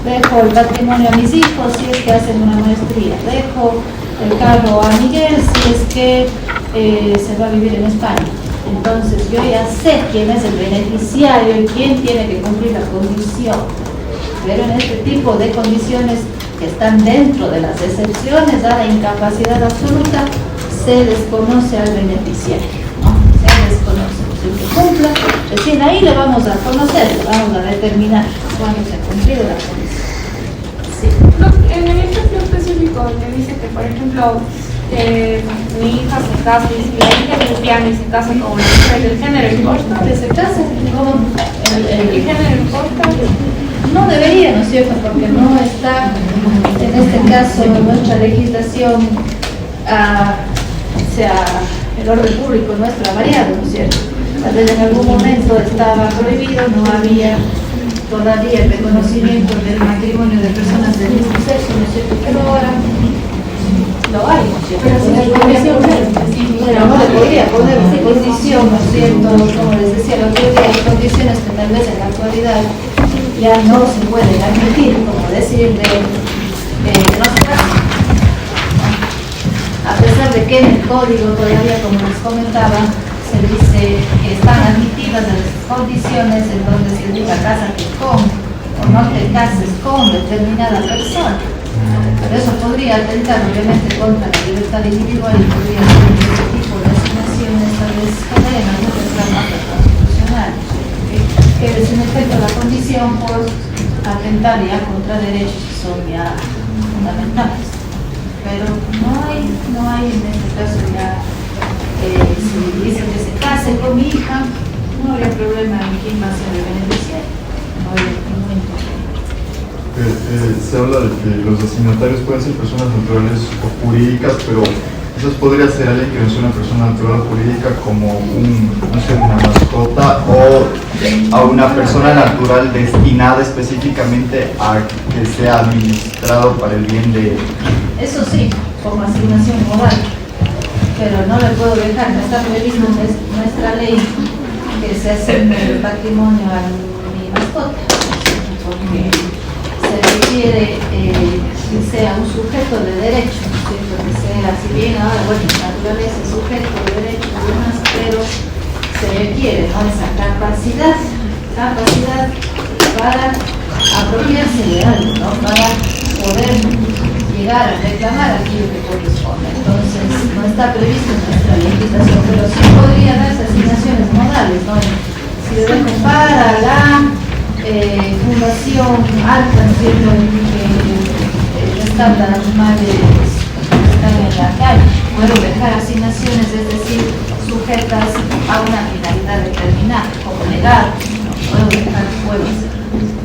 dejo el patrimonio a mis hijos si es que hacen una maestría, dejo el carro a Miguel si es que se va a vivir en España. Entonces yo ya sé quién es el beneficiario y quién tiene que cumplir la condición. Pero en este tipo de condiciones que están dentro de las excepciones a la incapacidad absoluta, se desconoce al beneficiario, ¿no? Se desconoce. Si se cumpla, recién ahí le vamos a conocer, le vamos a determinar cuándo se ha cumplido la condición. Sí. En el ejemplo específico que dice que, por ejemplo, mi hija se casa, la hija lesbiana y se casa con una mujer del género, ¿importa? Que se case, ¿no? ¿El género importa? No debería, ¿no es cierto? Porque no está, en este caso, en nuestra legislación, o sea, el orden público nuestro ha variado, ¿no es cierto? Tal vez en algún momento estaba prohibido, no había todavía el reconocimiento del matrimonio de personas del mismo sexo, ¿no es cierto? Pero ahora lo hay, ¿no es cierto? Pero no le podría poner una condición, ¿no es cierto? Como les decía el otro día, hay condiciones que tal vez en la actualidad ya no se pueden admitir, como decir de no se casa. A pesar de que en el código todavía, como les comentaba, se dice que están admitidas las condiciones en donde se diga cásate con o no te cases con determinada persona. Pero eso podría atentar obviamente contra la libertad individual y podría ser este tipo de asignaciones tal vez generen algún reclamo constitucional. Que es en efecto la condición por atentar ya contra derechos que son ya fundamentales. Pero no hay en este caso ya, si dice que se case con mi hija, no habría problema en quién va a ser el beneficiario, no habría ningún inconveniente. Se habla de que los asignatarios pueden ser personas naturales o jurídicas, pero eso podría ser alguien que no sea una persona natural o jurídica como no sé, una mascota o a una persona natural destinada específicamente a que sea administrado para el bien de... Eso sí, como asignación modal, pero no le puedo dejar, no está previsto en nuestra ley que se asigne el patrimonio a mi mascota, porque se requiere que sea un sujeto de derecho, ¿cierto? Que sea, si bien ahora, bueno, naturaleza es sujeto de derecho y demás, pero se requiere, ¿no?, esa capacidad para apropiarse de algo, ¿no?, para poder llegar a reclamar aquello que corresponde. Entonces, no está previsto en nuestra legislación, pero sí podría darse asignaciones modales, ¿no? Si lo dejo para la Fundación Alta, ¿no es cierto?, que restaura animales que están en la calle, puedo dejar asignaciones, es decir, sujetas a una finalidad determinada, como legal, ¿no? Puedo hacer.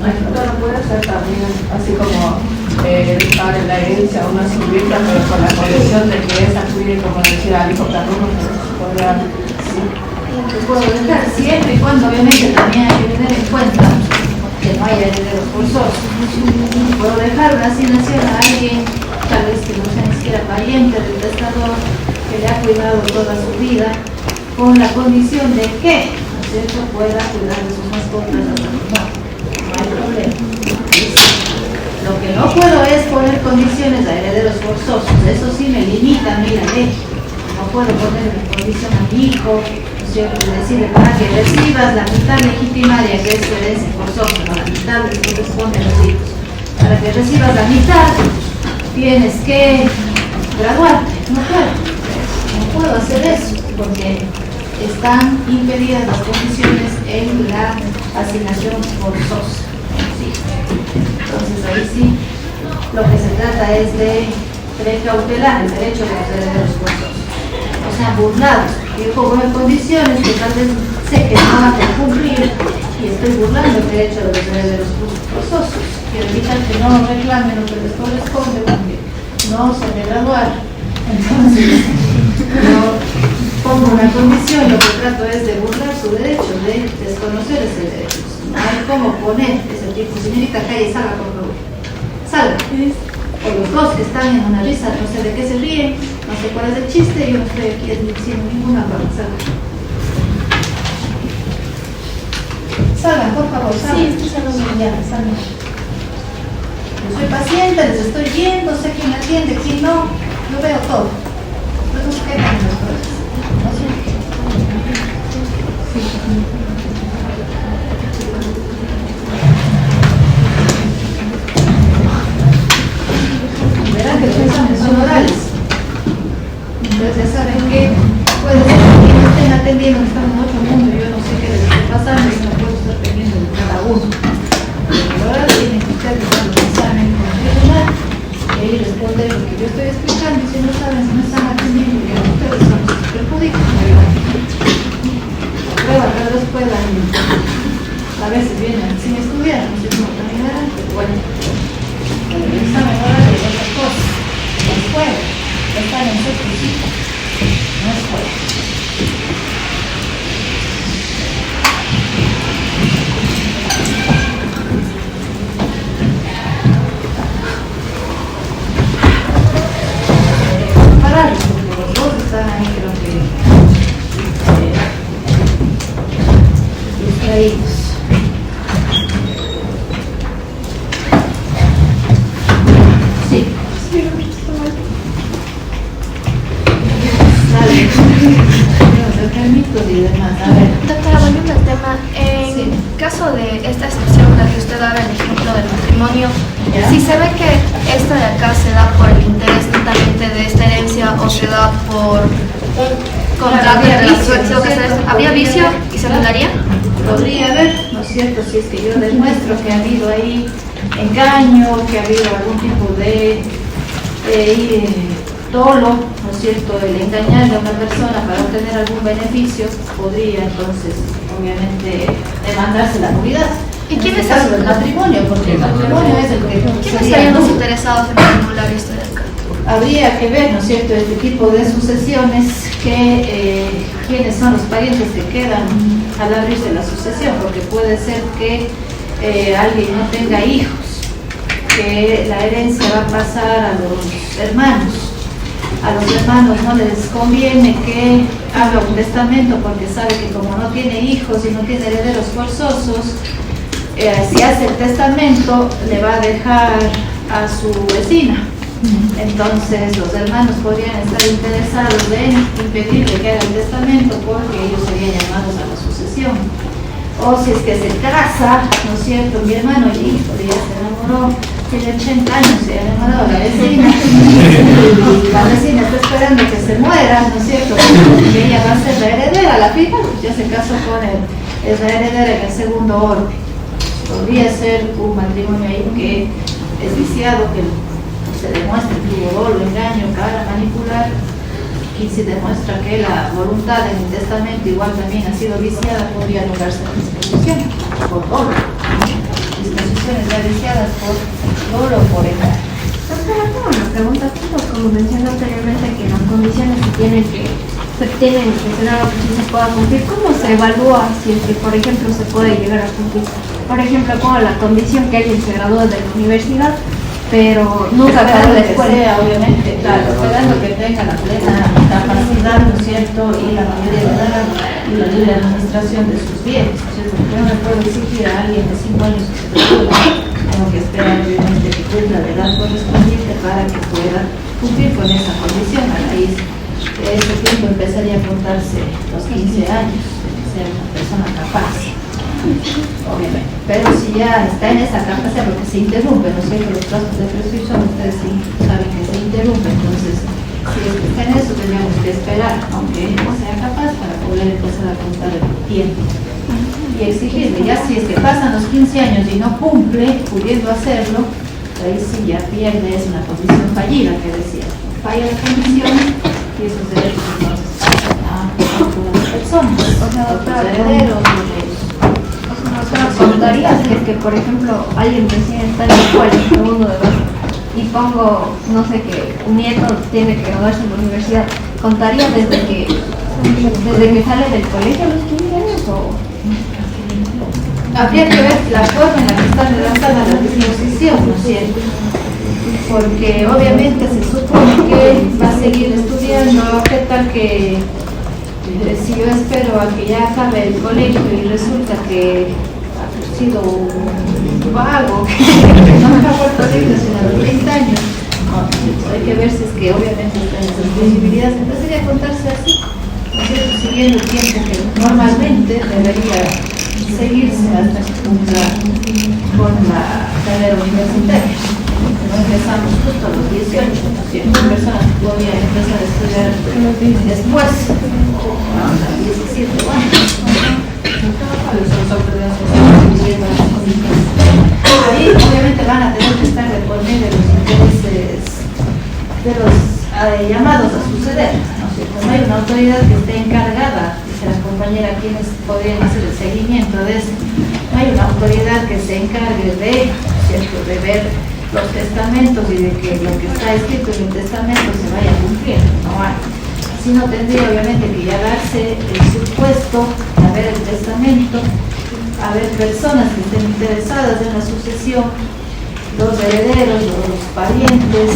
Claro, puede ser también, así como dejar en la herencia una survita, pero con la condición de que esa cuide, como decía el hijo Carruno, que podrá... Lo puedo dejar siempre y cuando obviamente también hay que tener en cuenta que no haya herederos forzosos. Puedo dejar una asignación a alguien, tal vez que no sea ni siquiera pariente del testador, que le ha cuidado toda su vida, con la condición de que, ¿no es cierto?, pueda cuidar de sus mascotas hasta su muerte. No hay problema. Lo que no puedo es poner condiciones a herederos forzosos, eso sí me limita a mí la ley. No puedo poner en condición a mi hijo, ¿no es cierto?, decirle para que recibas la mitad legitimaria, que es tu herencia forzosa, no la mitad que corresponde a los hijos. Para que recibas la mitad, tienes que graduarte. No puedo hacer eso, porque están impedidas las condiciones en la asignación forzosa. Sí. Entonces ahí sí, lo que se trata es de precautelar el derecho de los herederos forzosos. O sea, burlados. Yo pongo en condiciones que tal vez sé que no van a cumplir y estoy burlando el derecho de los herederos forzosos. Quiero evitar que no reclamen lo que les corresponde porque no se han de graduar. Entonces, yo pongo una condición, lo que trato es de burlar su derecho, de desconocer ese derecho. No hay cómo poner ese tipo, señorita, calle, salga por favor. Salga. O los dos que están en una risa, no sé de qué se ríen, no sé cuál es el chiste, yo no estoy aquí diciendo ninguna broma. Salgan, por favor, salgan. Sí, estoy saludando. Ya, salgan. Yo soy paciente, les estoy viendo, sé quién me atiende, quién no, yo veo todo. Luego se quedan en las cosas. ¿No es cierto? Sí. Verán que los exámenes son orales. Entonces ya saben que puede ser que no estén atendiendo, que están en otro mundo, yo no sé qué les está pasando y no puedo estar pendiente de cada uno. Pero ahora tienen que ustedes dar los exámenes con regular y ahí responder lo que yo estoy explicando y si no saben, si no están aquí a veces vienen sin estudiar, no sé cómo terminarán, pero bueno, el examen oral es otra cosa, no es juego, están en su cita, no es juego. Compararlos, porque los dos están ahí, creo que distraídos. Sí. Dale. Los permisos y demás. A ver. Doctora, volviendo al tema, en caso de esta excepción, la que usted daba el ejemplo del matrimonio, ¿Ya? si se ve que esta de acá se da por el interés netamente de esta herencia o se da por un contrato Habría de vicio, relación, ¿no es cierto? ¿habría vicio y se anularía? Podría haber, ¿no es cierto? Si es que yo demuestro que ha habido ahí engaño, que ha habido algún tipo de dolo, ¿no es cierto? El engañarle a una persona para obtener algún beneficio, podría entonces, obviamente, demandarse la nulidad. ¿Y En quiénes este caso son? del matrimonio? Porque el matrimonio es el que ¿Quiénes sería, serían ¿no? los interesados en anular esto de acá? Habría que ver, ¿no es cierto?, este tipo de sucesiones, quiénes son los parientes que quedan al abrirse la sucesión, porque puede ser que alguien no tenga hijos, que la herencia va a pasar a los hermanos. A los hermanos no les conviene que haga un testamento porque sabe que como no tiene hijos y no tiene herederos forzosos, si hace el testamento le va a dejar a su vecina. Entonces los hermanos podrían estar interesados en impedirle que haga el testamento porque ellos serían llamados a la sucesión. O si es que se casa, ¿no es cierto? Mi hermano híjole, ya se enamoró, tiene 80 años, se ha enamorado de la vecina. La vecina está esperando que se muera, ¿no es cierto? Que ella va a ser la heredera, la final, pues ya se casó con él, es la heredera en el segundo orden. Podría ser un matrimonio ahí que es viciado, que se demuestra que hubo dolo, engaño, para manipular, y si demuestra que la voluntad en el testamento igual también ha sido viciada, podría anularse la disposición por dolo. Disposiciones ya viciadas por dolo o por engaño. Doctora, tengo una pregunta, como mencioné anteriormente, que las condiciones que tienen que ser algo que sí se pueda cumplir, ¿cómo se evalúa si es que, por ejemplo, se puede llegar a cumplir? Por ejemplo, como la condición que alguien se graduó de la universidad, pero nunca acabó la escuela. Sea, obviamente, claro, esperando que tenga la plena capacidad, ¿no es cierto?, y la mayoría de edad y la libre administración de sus bienes, ¿no es cierto? Yo no le puedo exigir a alguien de 5 años que se gradúe, tengo que esperar obviamente que cumpla la edad correspondiente para que pueda cumplir con esa condición. A raíz de ese tiempo empezaría a contarse los 15 años, de que sea una persona capaz. Obviamente, pero si ya está en esa capacidad, porque se interrumpe, ¿no es cierto? Los plazos de prescripción, ustedes sí saben que se interrumpe, entonces si está en eso tendríamos que esperar, aunque no sea capaz, para poder empezar a contar el tiempo y exigirle. Ya si es que pasan los 15 años y no cumple, pudiendo hacerlo, ahí sí ya pierde, es una condición fallida, que decía, falla la condición y esos derechos entonces pasan a otras personas, o sea, a otros herederos, ¿Contarías que, por ejemplo, alguien recién está en la escuela, en segundo de base, y pongo, no sé, que un nieto tiene que graduarse en la universidad, ¿contaría desde que sale del colegio a los 15 años o...? Habría que ver la forma en la que está redactada la disposición, ¿no es cierto? Porque obviamente se supone que va a seguir estudiando. ¿Qué tal que si yo espero a que ya acabe el colegio y resulta que ha sido un vago, que no acabó el colegio sino a los 20 años? No, hay que ver si es que obviamente están esas posibilidades. Empezaría a contarse así, ¿no es cierto? Siguiendo el tiempo que normalmente debería seguirse hasta que cumpla con la carrera universitaria. Empezamos justo a los 18, ¿no es cierto? Personas que podían empezar a estudiar después, a los 17 años. Ahí obviamente van a tener que estar de por medio de los intereses de los llamados a suceder, ¿no es cierto? No hay una autoridad que esté encargada, dice la compañera, quienes podrían hacer el seguimiento autoridades, no hay una autoridad que se encargue de, ¿cierto?, de ver los testamentos y de que lo que está escrito en el testamento se vaya a cumplir. No hay. Si no, tendría obviamente que ya darse el supuesto de ver el testamento, haber personas que estén interesadas en la sucesión, los herederos, los parientes,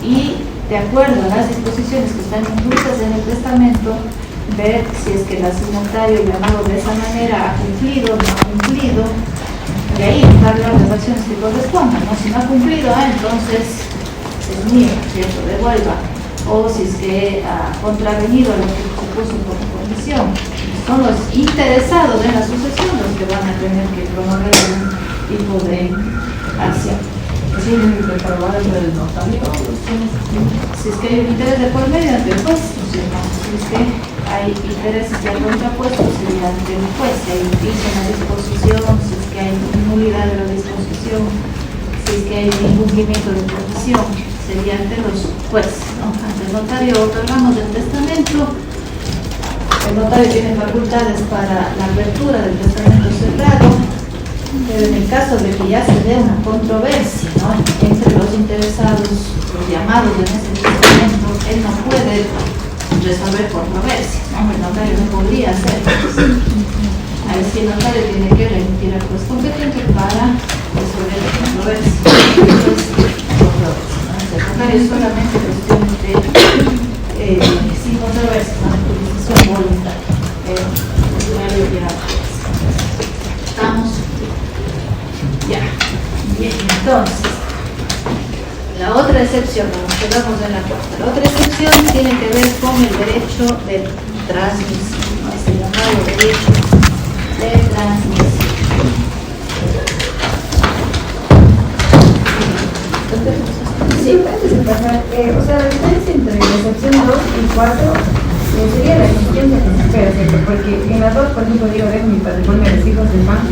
y de acuerdo a las disposiciones que están incluidas en el testamento, ver si es que el asignatario llamado de esa manera ha cumplido o no ha cumplido, y ahí darle las acciones que correspondan, ¿no? Si no ha cumplido, entonces es mío, ¿cierto? Devuelva. O si es que ha contravenido a lo que se puso como condición. Son los interesados en la sucesión los que van a tener que promover algún tipo de acción. Sí, de probar el notario. Si es que hay un interés de por medio ante el juez, ¿no es cierto? Si es que hay intereses ya contrapuestos, sería ante el juez. Si hay un vicio en la disposición, si es que hay nulidad de la disposición, si es que hay incumplimiento de provisión, sería ante los jueces, ¿no? Ante el notario otorgamos el testamento. El notario tiene facultades para la apertura del testamento cerrado, pero en el caso de que ya se dé una controversia, ¿no?, entre los interesados, los llamados en ese testamento, él no puede resolver controversia, ¿no? El notario no podría hacerlo. Ahí sí el notario tiene que remitir al juez competente para resolver la controversia. Entonces, el notario es solamente cuestión de sin controversia, ¿no?, de decisión voluntaria, pero el notario ya estamos. Ya, bien, entonces, la otra excepción, nos quedamos en la cuarta. La otra excepción tiene que ver con el derecho de transmisión, ¿no? Es el llamado derecho de transmisión. Sí, puedes empezar. O sea, la diferencia entre la excepción 2 y 4 sería la eficiencia que se espera, ¿cierto? Porque en las dos, por ejemplo, digo, dejo mi patrimonio a los hijos del pan.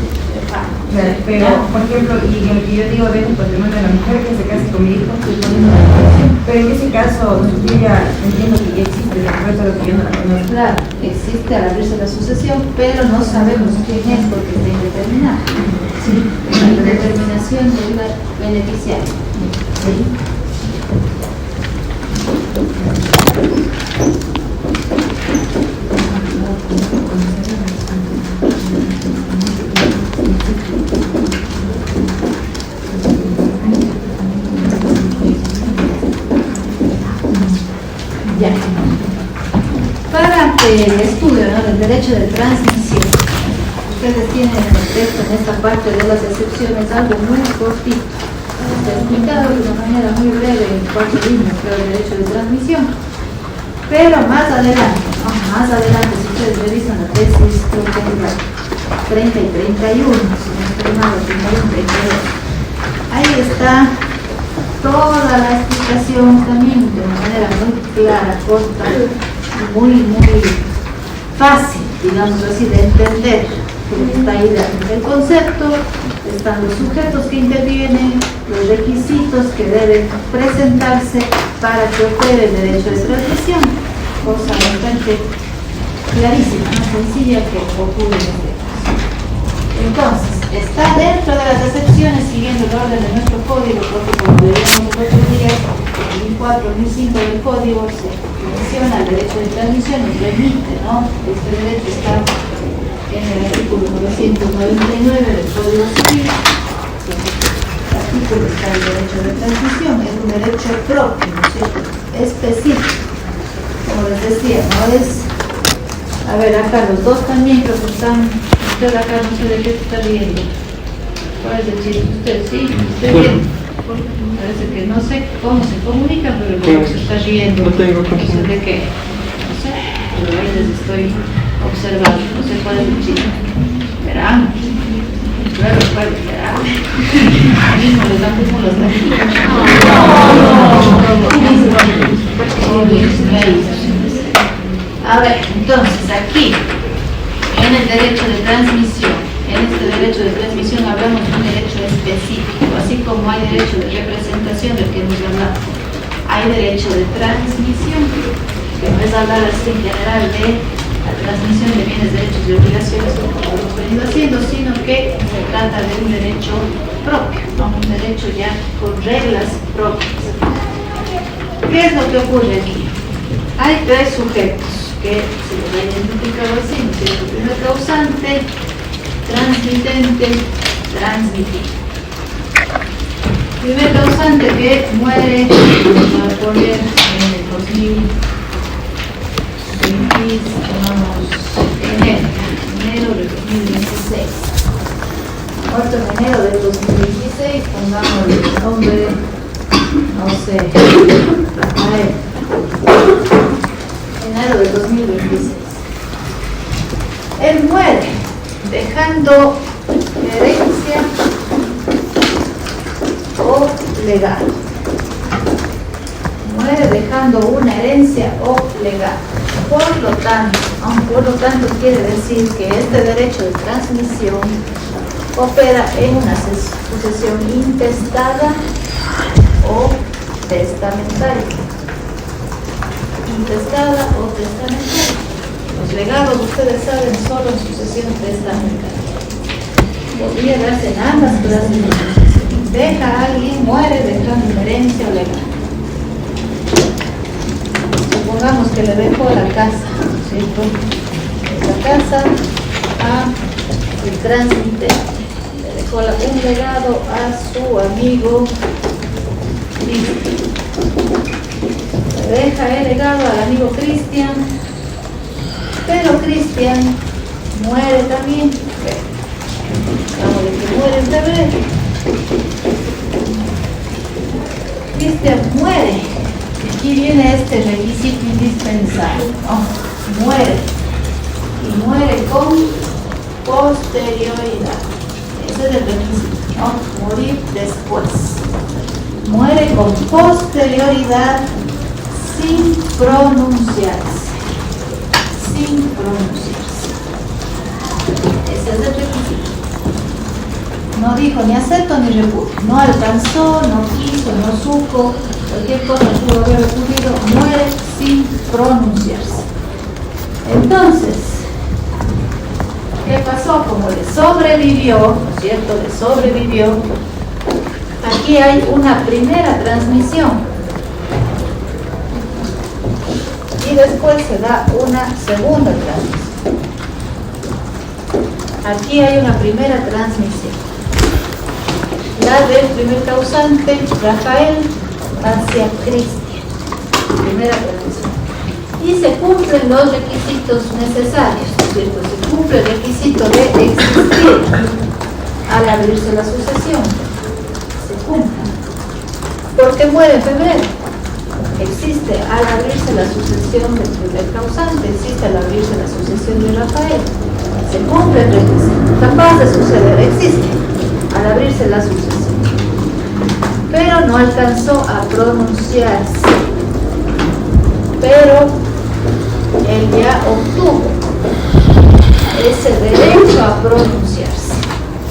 Pero, por ejemplo, y en el que yo digo, dejo el patrimonio de la mujer que se case con mi hijo, pero en ese caso, yo ya entiendo que ya existe el acuerdo de lo que yo no la conozco. Claro, existe al abrirse la sucesión, pero no sabemos quién es porque está indeterminado. Sí, la determinación del beneficiario. Sí. Ya. Para el estudio, ¿no?, del derecho de transmisión, ustedes tienen en el texto, en esta parte de las excepciones, algo muy cortito. Está explicado de una manera muy breve en 4 líneas, creo, el derecho de transmisión. Pero más adelante, ¿no?, más adelante, si ustedes revisan la tesis, creo que es la 30 y 31, si no estoy mal, 31 y 32. Ahí está toda la explicación también de una manera muy clara, corta, muy fácil, digamos así, de entender. Está ahí el concepto, están los sujetos que intervienen, los requisitos que deben presentarse para que opere el derecho de transmisión, cosa bastante clarísima, más sencilla que ocurre en este caso. Entonces, está dentro de las excepciones, siguiendo el orden de nuestro código, porque como veíamos los otros días, el 1004, 1005 del código se menciona el derecho de transmisión, nos remite, ¿no? Este derecho está en el artículo 999 del Código Civil. El artículo está el derecho de transmisión, es un derecho propio, ¿no es cierto?, específico. Como les decía, no es. A ver, acá los dos también creo que están. Usted acá no sé de qué se está riendo. ¿Cuál es el chiste? Usted sí, usted bien. Parece que no sé cómo se comunica, pero creo que se está riendo. No tengo No sé de qué. No sé, pero ahí les estoy observando. No sé cuál es el chiste. Verán. Claro, cuál verán. Mismo les dan como los A ver, entonces aquí, en el derecho de transmisión, en este derecho de transmisión hablamos de un derecho específico, así como hay derecho de representación del que hemos hablado. Hay derecho de transmisión, que no es hablar así en general de la transmisión de bienes, derechos y obligaciones como lo venido haciendo, sino que se trata de un derecho propio, ¿no? Un derecho ya con reglas propias. ¿Qué es lo que ocurre aquí? Hay tres sujetos que se los ha identificado así, ¿no es cierto? Primer causante, transmitente, transmitido. Primer causante que muere, vamos a poner en el 2020, vamos, enero del 2016. Muerto en enero del 2016, pongamos el nombre, no sé, Rafael. Enero del 2026. Él muere dejando herencia o legado. Muere dejando una herencia o legado. Por lo tanto quiere decir que este derecho de transmisión opera en una sucesión intestada o testamentaria. Intestada o testamentaria. Los legados, ustedes saben, solo en sucesión testamentaria. Podría darse en ambas clases de sucesión. Deja a alguien, muere dejando una herencia o legado. Supongamos que le dejó la casa, ¿no es cierto? La casa a el transmitente. Le dejó un legado a su amigo Cristian. Le deja el legado al amigo Cristian, pero Cristian muere también. Vamos de que muere en febrero. Cristian muere. Aquí viene este requisito indispensable, ¿no? Muere. Y muere con posterioridad. Ese es el requisito, ¿no? Morir después. Muere con posterioridad sin pronunciarse. Sin pronunciarse. Ese es el requisito. No dijo ni acepto ni repudio. No alcanzó, no quiso, no supo. Cualquier cosa pudo haber ocurrido, muere sin pronunciarse. Entonces, ¿qué pasó? Como le sobrevivió, ¿no es cierto? Le sobrevivió. Aquí hay una primera transmisión. Y después se da una segunda transmisión. Aquí hay una primera transmisión. La del primer causante, Rafael, hacia Cristian, primera transmisión. Y se cumplen los requisitos necesarios, ¿no es cierto? Se cumple el requisito de existir al abrirse la sucesión. Se cumple. Porque muere en febrero. Existe al abrirse la sucesión del primer causante, existe al abrirse la sucesión de Rafael. Se cumple el requisito. Capaz de suceder, existe al abrirse la sucesión. Pero no alcanzó a pronunciarse. Pero él ya obtuvo ese derecho a pronunciarse.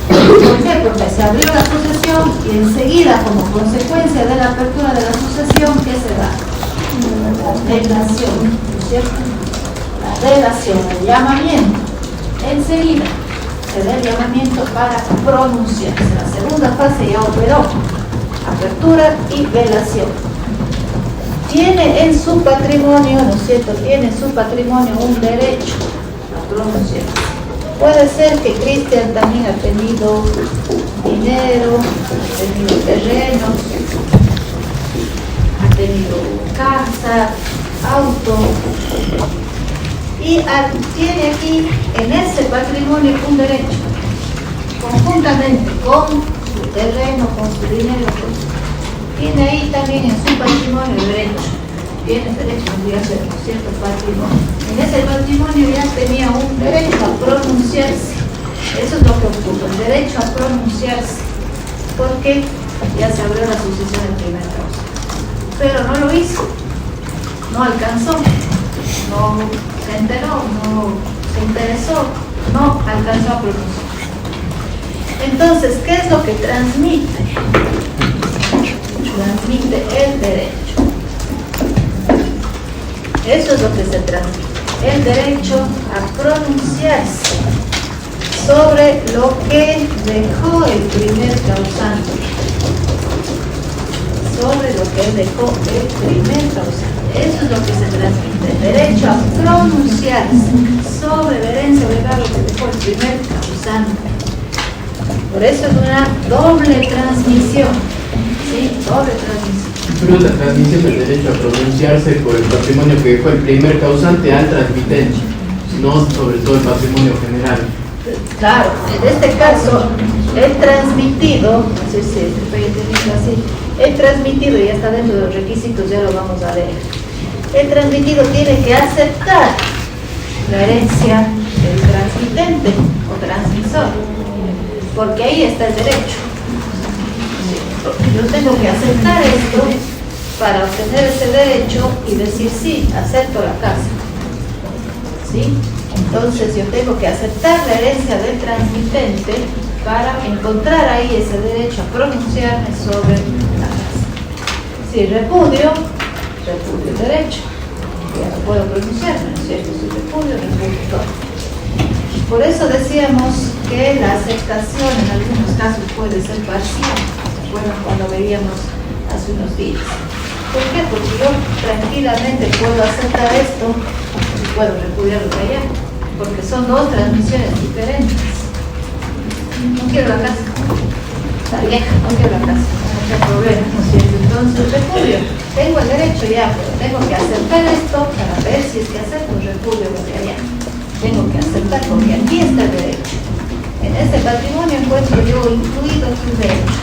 ¿Por qué? Porque se abrió la sucesión y enseguida, como consecuencia de la apertura de la sucesión, ¿qué se da? La relación, ¿no es cierto? La relación, el llamamiento. Enseguida se da el llamamiento para pronunciarse. La segunda fase ya operó. Apertura y velación. Tiene en su patrimonio, ¿no es cierto? Tiene en su patrimonio un derecho a pronunciarse. Puede ser que Cristian también ha tenido dinero, ha tenido terrenos, ha tenido casa, auto, y tiene aquí en ese patrimonio un derecho, conjuntamente con su terreno, con su dinero. Tiene ahí también en su patrimonio el derecho. Tiene derecho a ser cierto patrimonio. En ese patrimonio ya tenía un derecho a pronunciarse. Eso es lo que obtuvo, el derecho a pronunciarse. Porque ya se abrió la sucesión en primera causa. Pero no lo hizo. No alcanzó. No se enteró. No se interesó. No alcanzó a pronunciarse. Entonces, ¿qué es lo que transmite? Transmite el derecho. Eso es lo que se transmite. El derecho a pronunciarse sobre lo que dejó el primer causante. Sobre lo que dejó el primer causante. Eso es lo que se transmite. El derecho a pronunciarse sobre la herencia o legado que dejó el primer causante. Por eso es una doble transmisión. ¿Sí? Doble transmisión. Pero la transmisión del derecho a pronunciarse por el patrimonio que dejó el primer causante al transmitente, no sobre todo el patrimonio general. Claro, en este caso, el transmitido, no sé si se puede entender así, el transmitido ya está dentro de los requisitos, ya lo vamos a ver. El transmitido tiene que aceptar la herencia del transmitente o transmisor, porque ahí está el derecho. Yo tengo que aceptar esto para obtener ese derecho y decir sí, acepto la casa. ¿Sí? Entonces yo tengo que aceptar la herencia del transmitente para encontrar ahí ese derecho a pronunciarme sobre la casa. Si repudio el derecho. Ya no puedo pronunciarme, ¿no es cierto? Si repudio todo. Por eso decíamos que la aceptación en algunos casos puede ser parcial. ¿Se acuerdan cuando veíamos hace unos días? ¿Por qué? Porque yo tranquilamente puedo aceptar esto y puedo repudiarlo de allá, porque son dos transmisiones diferentes. No quiero la casa, está vieja, no quiero la casa, no hay problema, ¿no es cierto? Entonces repudio, tengo el derecho ya, pero tengo que aceptar esto para ver si es que acepto el repudio de allá. Tengo que aceptar porque aquí está el derecho. En este patrimonio encuentro yo incluido tu derecho.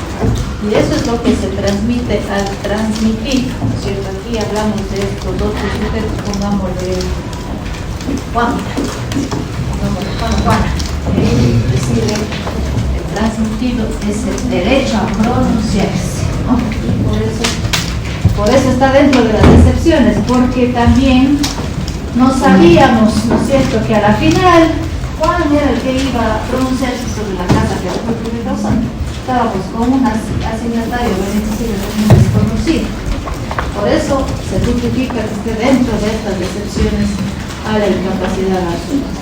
Y eso es lo que se transmite al transmitir, ¿no es cierto? Aquí hablamos de estos dos sujetos, pongámosle Juan. Juan. Él recibe el transmitido, es el derecho a pronunciarse, ¿no? Por eso está dentro de las excepciones, porque también no sabíamos, ¿no es cierto?, que a la final Juan era el que iba a pronunciarse sobre la casa que dejó el primer causante. Estábamos con un asignatario beneficiario desconocido. Por eso se justifica que esté dentro de estas excepciones a la incapacidad absoluta.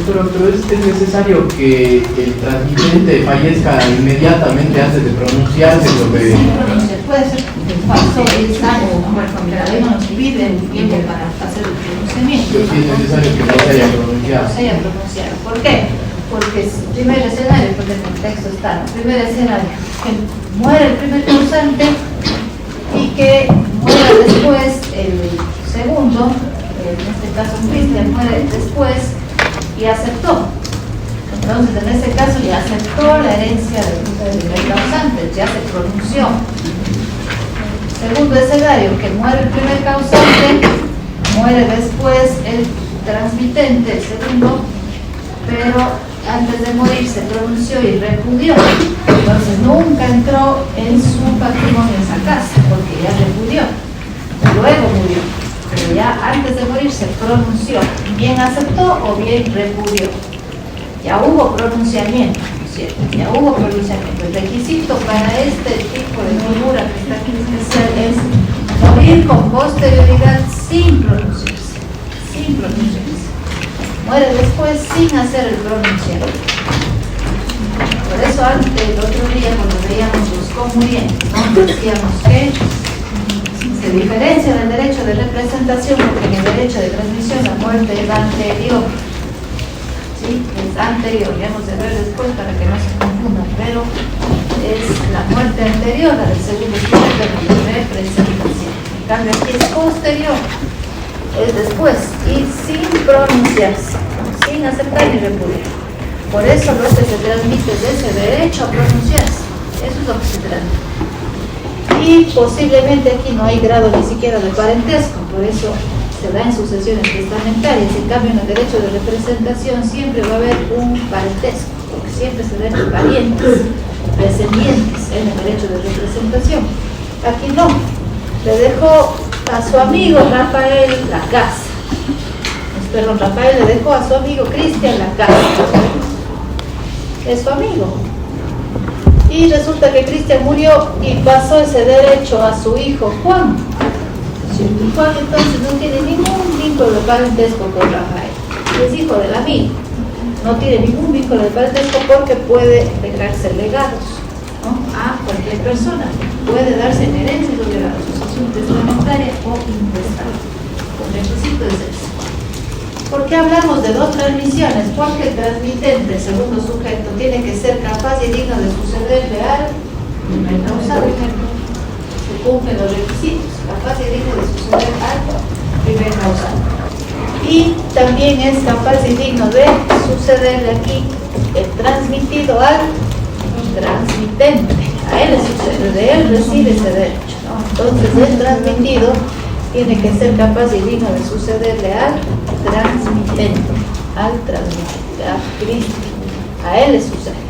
Pero es necesario que el transmitente fallezca inmediatamente antes de pronunciarse sobre... Sí, pronunciar. Puede ser falso, es algo, pero ahí no nos pide el tiempo para hacer el pronunciamiento. Pero sí es necesario que no se haya pronunciado. No se haya pronunciado. ¿Por qué? Porque el primer escenario, porque en el texto está, el primer escenario, que muere el primer causante y que muere después el segundo, en este caso Cristian muere después y aceptó. Entonces en este caso ya aceptó la herencia del primer causante, ya se pronunció. Segundo escenario, que muere el primer causante, muere después el transmitente, el segundo, pero antes de morir se pronunció y repudió. Entonces nunca entró en su patrimonio esa casa, porque ya repudió. Luego murió, pero ya antes de morir se pronunció. Bien aceptó o bien repudió. Ya hubo pronunciamiento, ¿cierto? Ya hubo pronunciamiento. El requisito para este tipo de figura que está aquí especial es morir con posterioridad sin pronunciarse. Sin pronunciarse. Muere después sin hacer el pronunciamiento. Por eso antes, el otro día cuando veíamos los comurientes, ¿no?, decíamos que se diferencia del derecho de representación, porque en el derecho de transmisión la muerte es anterior. ¿Sí? Es anterior, ya vamos a ver después para que no se confunda, pero es la muerte anterior a del segundo sujeto de representación. En cambio aquí es posterior. Es después y sin pronunciarse, sin aceptar ni repudiar. Por eso lo que se transmite es ese derecho a pronunciarse. Eso es lo que se transmite. Y posiblemente aquí no hay grado ni siquiera de parentesco, por eso se da en sucesiones testamentarias. En cambio en el derecho de representación siempre va a haber un parentesco, porque siempre se ven parientes, descendientes en el derecho de representación. Aquí no. Le dejó a su amigo Rafael la casa. Perdón, Rafael le dejó a su amigo Cristian la casa. Es su amigo. Y resulta que Cristian murió y pasó ese derecho a su hijo Juan. Y Juan entonces no tiene ningún vínculo de parentesco con Rafael. Es hijo del amigo. no tiene ningún vínculo de parentesco porque puede dejarse legados, ¿no?, a cualquier persona. Puede darse en herencia los legados, sucesión testamentaria o intestada. El requisito es ese. ¿Por qué hablamos de dos transmisiones? Porque el transmitente, el segundo sujeto, tiene que ser capaz y digno de sucederle al primer causado. Se cumplen los requisitos, capaz y digno de suceder al primer causado. Y también es capaz y digno de sucederle aquí el transmitido al transmitente. A él le sucede, de él recibe ese derecho, ¿no? Entonces el transmitido tiene que ser capaz y digno de sucederle al transmitente, a Cristo. A él le sucede.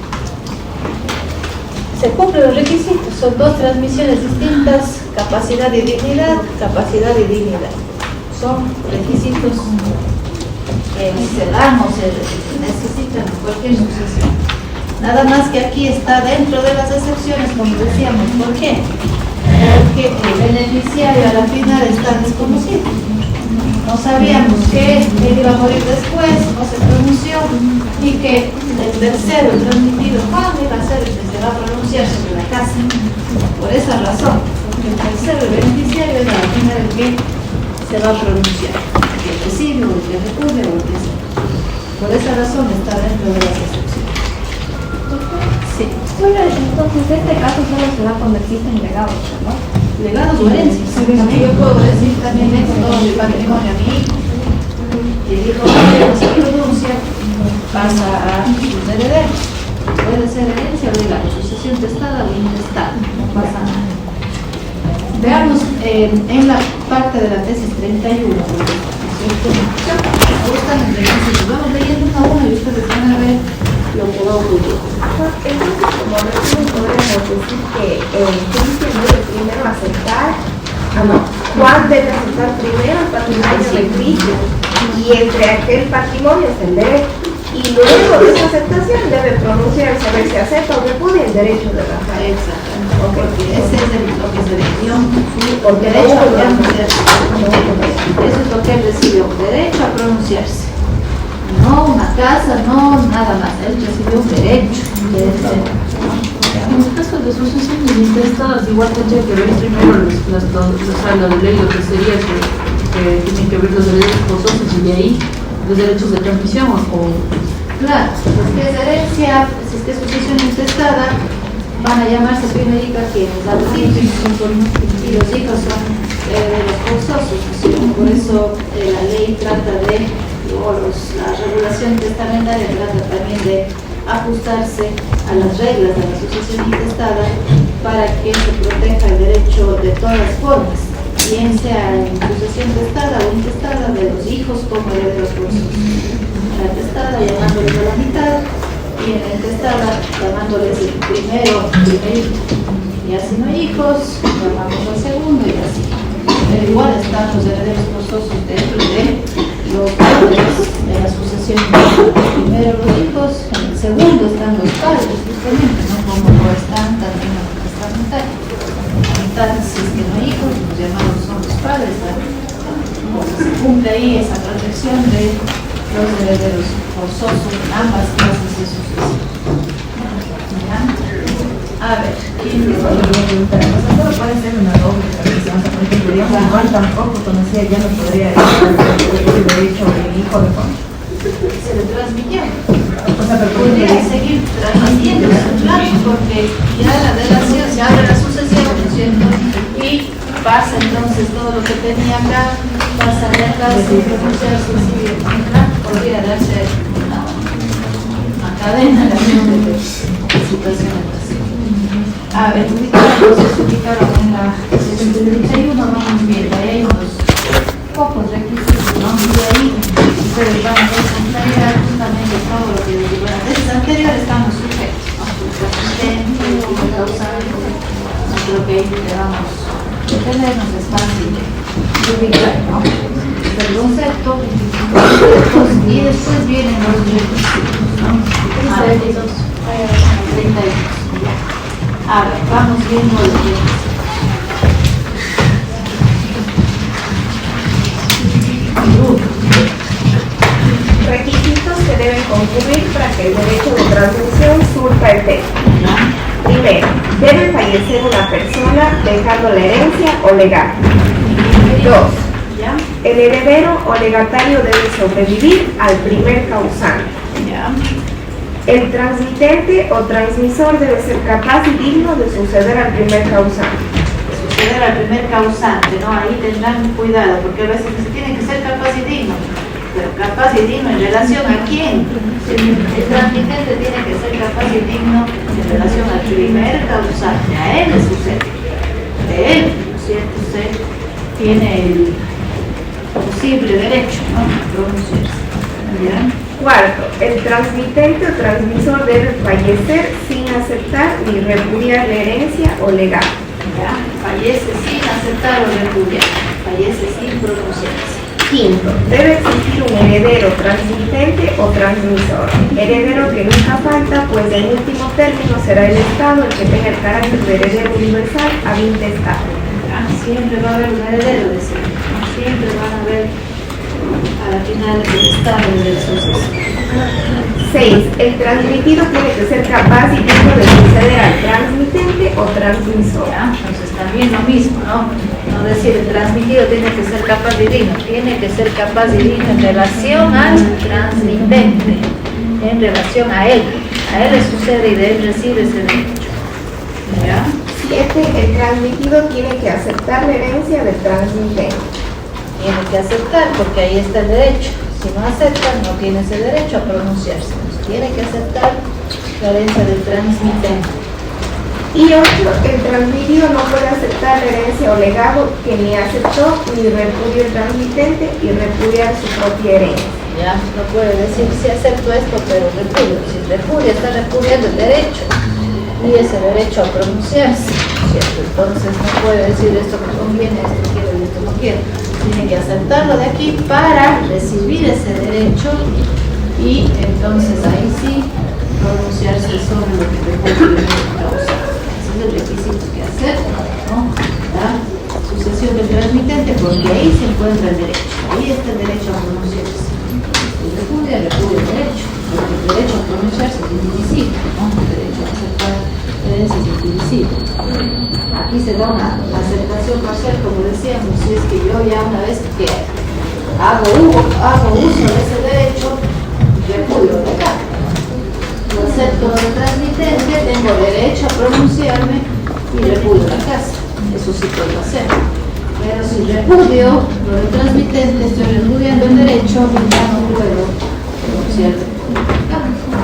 Se cumplen los requisitos, son dos transmisiones distintas, capacidad y dignidad, capacidad y dignidad. Son requisitos que se dan o se necesitan en cualquier sucesión. Nada más que aquí está dentro de las excepciones, como decíamos. ¿Por qué? Porque el beneficiario a la final está desconocido. No sabíamos que él iba a morir después, no se pronunció, y que el tercero, el transmitido, ¿cuándo iba a ser el que se va a pronunciar sobre la casa? Por esa razón, porque el tercero, el beneficiario, es a la final el que se va a pronunciar, el que recibe o el que recubre o el que sea. Por esa razón está dentro de las excepciones. Sí. Bueno, entonces este caso solo se da cuando existen legados, ¿no? Legados o herencias. También yo puedo decir también esto, todo mi patrimonio a mi hijo. Y el hijo no se pronuncia, pasa a sus herederos. Puede ser herencia o legado, sucesión testada o intestada, no pasa nada. Veamos en la parte de la tesis 31. Vamos leyendo una a una y ustedes van a ver lo que va a ocurrir. Entonces, como resumen, podríamos decir que Cristian debe primero aceptar, Juan debe aceptar primero el patrimonio de Cristo, y entre aquel patrimonio es el derecho, y luego de esa aceptación debe pronunciarse a ver si acepta o repudia el derecho de Rafael. Exactamente, porque ese es lo que se definió, Por derecho a pronunciarse. Eso es lo que él recibió, derecho a pronunciarse. No una casa, no nada más, él recibió un derecho. En el caso de sucesiones intestadas, igual tendría que ver primero la ley, lo que sería que tienen que ver los derechos forzosos y de ahí los derechos de transmisión o... Claro, si es herencia, si es que es sucesión intestada, van a llamarse primerica quienes a los hijos, y los hijos son herederos forzosos. Por eso la ley trata de, o la regulación testamentaria trata también de ajustarse a las reglas de la sucesión intestada para que se proteja el derecho de todas formas, bien sea en sucesión testada o intestada, de los hijos como herederos forzosos. En la testada llamándoles a la mitad y en la intestada llamándoles el primero, y así no hay hijos, llamamos al segundo y así. Pero igual están los herederos forzosos dentro de los padres de la sucesión. Primero los hijos, en el segundo están los padres, justamente, ¿no? Como lo están también en la testamentaria. A mitad, si es que no hay hijos, los llamados son los padres, ¿no? Se cumple ahí esa protección de los herederos forzosos en ambas clases de sucesión. ¿Ya? A ver, ¿quién dice? Solo puede ser una doble transmisión, o sea, por ejemplo, digamos, igual tampoco conocía, ya no podría el derecho del hijo de Juan. Se le transmitió. O sea, pero Podría seguir transmitiendo, claro, porque ya la relación, se abre la sucesión, ¿no es cierto? Y pasa entonces todo lo que tenía acá, pasa de acá, sin pronunciarse, sigue acá, podría darse una cadena de situaciones así. A ver, se ubicaron en la 71, vamos viendo, ahí hay unos pocos requisitos, ¿no? Y de ahí ustedes van a ver justamente todo lo que les digo. En la tesis anterior estamos sujetos, ¿no? El causante, no creo que ahí debamos detenernos, es fácil de ubicar, ¿no? El concepto, y después vienen los requisitos, ¿no? 32. A ver, vamos viendo los requisitos. Requisitos que deben concurrir Perfecto. Primero, debe fallecer una persona dejando la herencia o legado. 2. El heredero o legatario debe sobrevivir al primer causante. El transmitente o transmisor debe ser capaz y digno de suceder al primer causante. Suceder al primer causante, ¿no? Ahí tendrán cuidado, porque a veces se tiene que ser capaz y digno. Pero capaz y digno en relación a quién. El transmitente tiene que ser capaz y digno en relación al primer causante. A él le sucede. De él, ¿no es cierto? Usted tiene el posible derecho, ¿no? A pronunciarse. ¿Ya? 4. El transmitente o transmisor debe fallecer sin aceptar ni repudiar la herencia o legado. ¿Ya? Fallece sin aceptar o repudiar. Fallece sin pronunciarse. 5. Debe existir un heredero transmitente o transmisor. Heredero que nunca falta, pues en último término será el Estado el que tenga el carácter de heredero universal a intestado. Siempre va a haber un heredero de ese. Siempre van a haber a la final el Estado del suceso. 6. El transmitido tiene que ser capaz y digno de suceder al transmitente o transmisor. ¿Ya? Entonces también lo mismo, ¿no? No decir el transmitido tiene que ser capaz y digno, tiene que ser capaz y digno en relación al transmitente, en relación a él le sucede y de él recibe ese derecho. ¿Ya? 7. El transmitido tiene que aceptar la herencia del transmitente. Tiene que aceptar porque ahí está el derecho. Si no acepta, no tiene ese derecho a pronunciarse. Entonces, tiene que aceptar la herencia del transmitente. Y 8. El transmitido no puede aceptar la herencia o legado que ni aceptó ni repudió el transmitente y repudiar su propia herencia. Ya no puede decir si acepto esto, pero repudio. Si repudia, está repudiando el derecho y ese derecho a pronunciarse, ¿cierto? Entonces no puede decir esto me conviene, esto quiero y esto no quiero. Tiene que aceptarlo de aquí para recibir ese derecho y entonces ahí sí pronunciarse sobre lo que dejó el primer causante. Ese es el requisito que hacer, ¿no? La sucesión del transmitente, porque ahí se encuentra el derecho, ahí está el derecho a pronunciarse. Si repudia el derecho, porque el derecho a pronunciarse es indivisible, ¿no? El derecho a aceptar es indivisible. Aquí se da una aceptación parcial, como decíamos, si es que yo ya una vez que hago uso de ese derecho, repudio de acá. Lo acepto del transmitente, tengo derecho a pronunciarme y repudio la casa. Eso sí puedo hacer. Pero si repudio lo del transmitente, estoy repudiando el derecho y ya no puedo pronunciarme.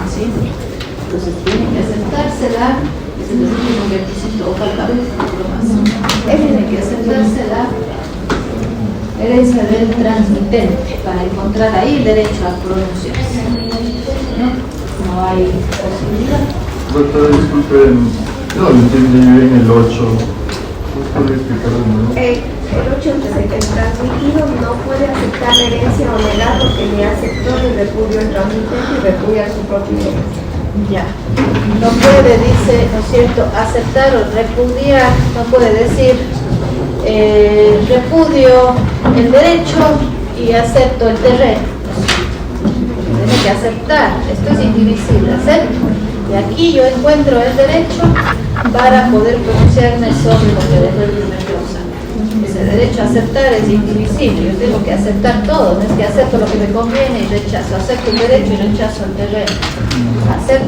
¿Sí? Entonces tiene que aceptársela. Ese es el último requisito, o falta otro más. Tiene que aceptarse la herencia del transmitente para encontrar ahí el derecho a pronunciarse. No hay posibilidad. Doctora, disculpe, no lo entendí bien el 8. ¿Puede explicarlo de nuevo? El 8 dice que el transmitido no puede aceptar la herencia o legado que ni aceptó ni repudió el transmitente y repudia su propia herencia. Ya. No puede, dice, ¿no es cierto?, aceptar o repudiar, no puede decir repudio el derecho y acepto el terreno. Tiene que aceptar, esto es indivisible, acepto. Y aquí yo encuentro el derecho para poder pronunciarme sobre lo que dejó el primer causante. Ese derecho a aceptar es indivisible, yo tengo que aceptar todo, no es que acepto lo que me conviene y rechazo, acepto el derecho y rechazo el terreno. Acepto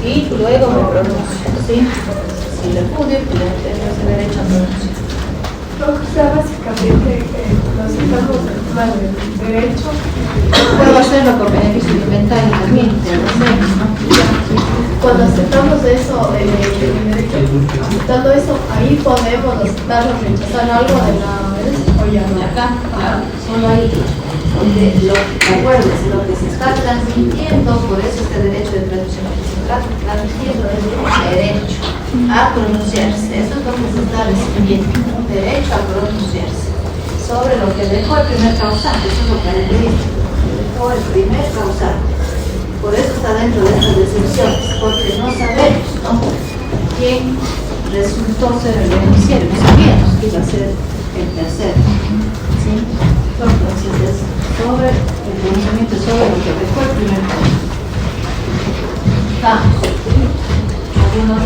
y luego me pronuncio, ¿sí? Si repudio, pues tengo ese derecho a pronunciar. Básicamente, nos estamos en plan de derecho. Puedo hacerlo por beneficio de inventario también, ¿no? Cuando aceptamos eso, aceptando eso, ahí podemos aceptar o rechazar algo de la herencia o ya no. Acá, solo ahí, donde acuérdense, lo que se está transmitiendo, por eso este derecho de traducción, lo que se está transmitiendo es el derecho a pronunciarse, eso es lo que se está recibiendo, derecho a pronunciarse sobre lo que dejó el primer causante, eso es lo que característico, lo que dejó el primer causante. Por eso está dentro de estas excepciones, porque no sabemos, ¿no?, quién resultó ser el beneficiario, no sabíamos que iba a ser el tercero. ¿Sí? Entonces es sobre el conocimiento sobre lo que dejó el primer causante. votamos. Algunos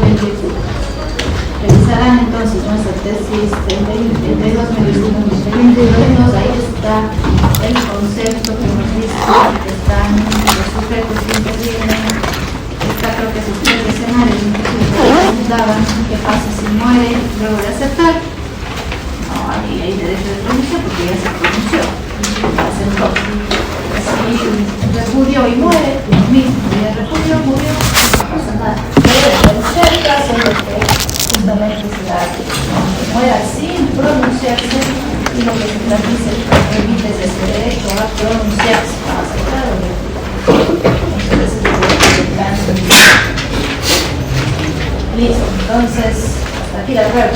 revisarán entonces nuestra tesis 32.21.22, ahí está el concepto que hemos visto, que están los sujetos que intervienen, está creo que sus tres escenarios, inclusive que preguntaban qué pasa si muere luego de aceptar. No hay derecho de pronuncio porque ya se pronunció, aceptó. Si repudió y muere, lo mismo, ya repudió, murió, no pasa nada. Pero el tercer caso es lo que justamente se da, que muera sin pronunciarse y lo que se transmite es ese derecho a pronunciarse, a aceptar o no. Entonces, ese es el plan. Listo, entonces, hasta aquí la prueba.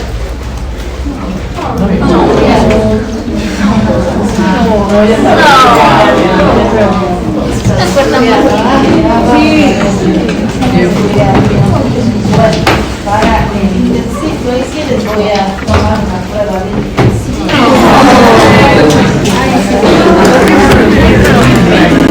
Para el intensivo, ahí sí les voy a tomar